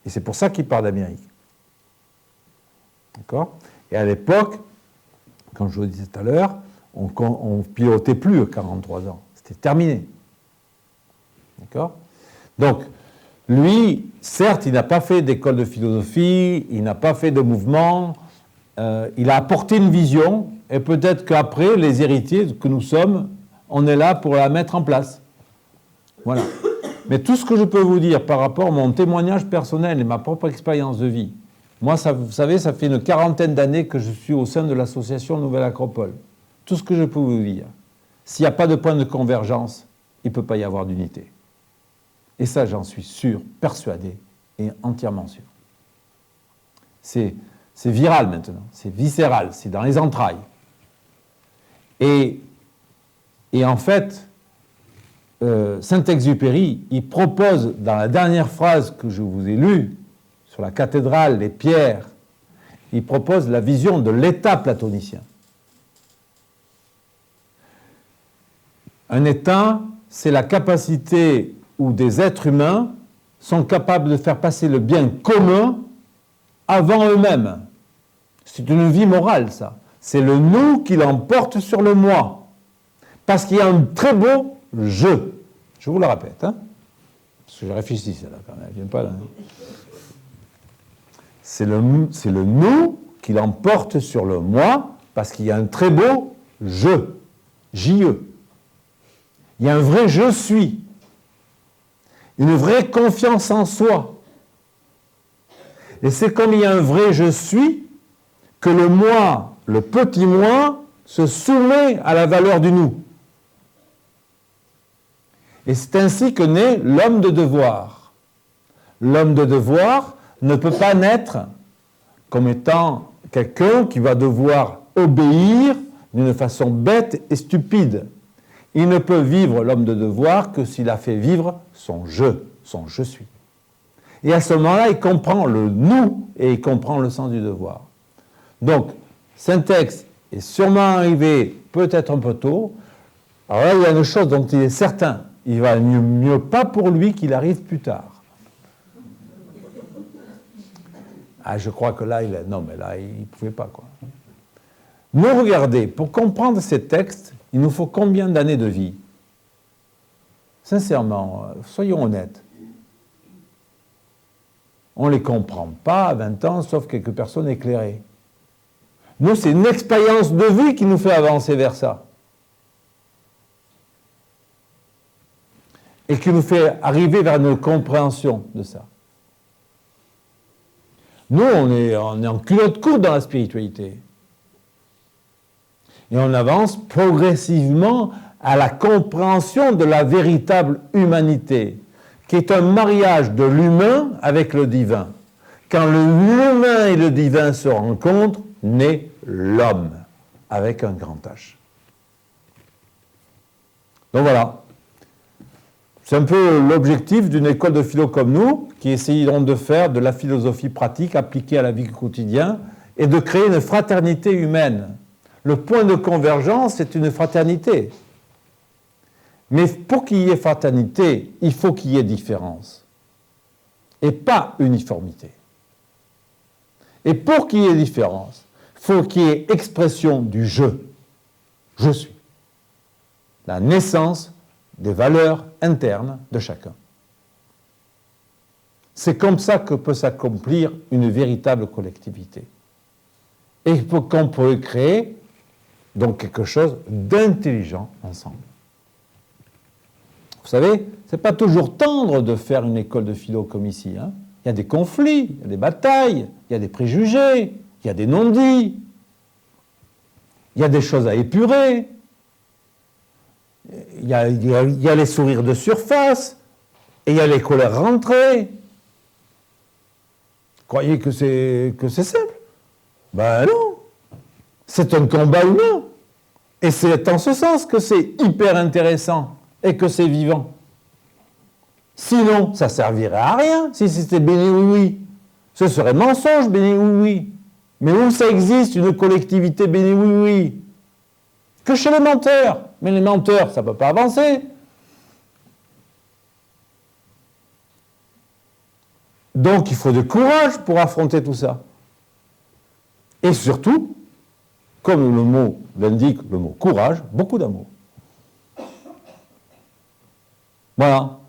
Et c'est pour ça qu'il part d'Amérique. D'accord? Et à l'époque, comme je vous le disais tout à l'heure, on ne pilotait plus à 43 ans. C'était terminé. D'accord? Donc, lui, certes, il n'a pas fait d'école de philosophie, il n'a pas fait de mouvement, il a apporté une vision, et peut-être qu'après, les héritiers que nous sommes, on est là pour la mettre en place. Voilà. Mais tout ce que je peux vous dire par rapport à mon témoignage personnel et ma propre expérience de vie, moi, ça, vous savez, ça fait une 40aine d'années que je suis au sein de l'association Nouvelle Acropole. Tout ce que je peux vous dire, s'il n'y a pas de point de convergence, il ne peut pas y avoir d'unité. Et ça, j'en suis sûr, persuadé et entièrement sûr. C'est viral maintenant, c'est viscéral, c'est dans les entrailles. Et en fait, Saint-Exupéry, il propose, dans la dernière phrase que je vous ai lue, sur la cathédrale, les pierres, il propose la vision de l'état platonicien. Un état, c'est la capacité où des êtres humains sont capables de faire passer le bien commun avant eux-mêmes. C'est une vie morale, ça. C'est le nous qui l'emporte sur le moi. Parce qu'il y a un très beau je. Je vous le répète, hein, parce que je réfléchis, celle-là, quand même. Elle vient pas là. C'est le nous qui l'emporte sur le moi, parce qu'il y a un très beau je. J-E. Il y a un vrai je suis. Une vraie confiance en soi. Et c'est comme il y a un vrai je suis que le moi, le petit moi, se soumet à la valeur du nous. Et c'est ainsi que naît l'homme de devoir. L'homme de devoir ne peut pas naître comme étant quelqu'un qui va devoir obéir d'une façon bête et stupide. Il ne peut vivre l'homme de devoir que s'il a fait vivre son je suis. Et à ce moment-là, il comprend le nous et il comprend le sens du devoir. Donc, Saint-Ex est sûrement arrivé peut-être un peu tôt. Alors là, il y a une chose dont il est certain, il va mieux pas pour lui qu'il arrive plus tard. Ah, je crois que là, non, mais là, il ne pouvait pas, quoi. Nous, regardez, pour comprendre ces textes, il nous faut combien d'années de vie? Sincèrement, soyons honnêtes. On ne les comprend pas à 20 ans, sauf quelques personnes éclairées. Nous, c'est une expérience de vie qui nous fait avancer vers ça. Et qui nous fait arriver vers une compréhension de ça. Nous, on est en culotte courte dans la spiritualité. Et on avance progressivement à la compréhension de la véritable humanité, qui est un mariage de l'humain avec le divin. Quand l'humain et le divin se rencontrent, naît l'homme, avec un grand H. Donc voilà. C'est un peu l'objectif d'une école de philo comme nous, qui essayeront de faire de la philosophie pratique appliquée à la vie quotidienne et de créer une fraternité humaine. Le point de convergence, c'est une fraternité. Mais pour qu'il y ait fraternité, il faut qu'il y ait différence. Et pas uniformité. Et pour qu'il y ait différence, il faut qu'il y ait expression du je. Je suis. La naissance des valeurs internes de chacun. C'est comme ça que peut s'accomplir une véritable collectivité. Et qu'on peut créer donc quelque chose d'intelligent ensemble. Vous savez, ce n'est pas toujours tendre de faire une école de philo comme ici. Hein. Il y a des conflits, il y a des batailles, il y a des préjugés, il y a des non-dits, il y a des choses à épurer, il y a les sourires de surface, et il y a les colères rentrées. Croyez que c'est simple? Ben non. C'est un combat humain. Et c'est en ce sens que c'est hyper intéressant et que c'est vivant. Sinon, ça ne servirait à rien si c'était béni oui-oui. Ce serait mensonge béni oui-oui. Mais où ça existe une collectivité béni oui-oui? Que chez les menteurs. Mais les menteurs, ça ne peut pas avancer. Donc il faut du courage pour affronter tout ça. Et surtout, comme le mot l'indique, le mot courage, beaucoup d'amour. Voilà.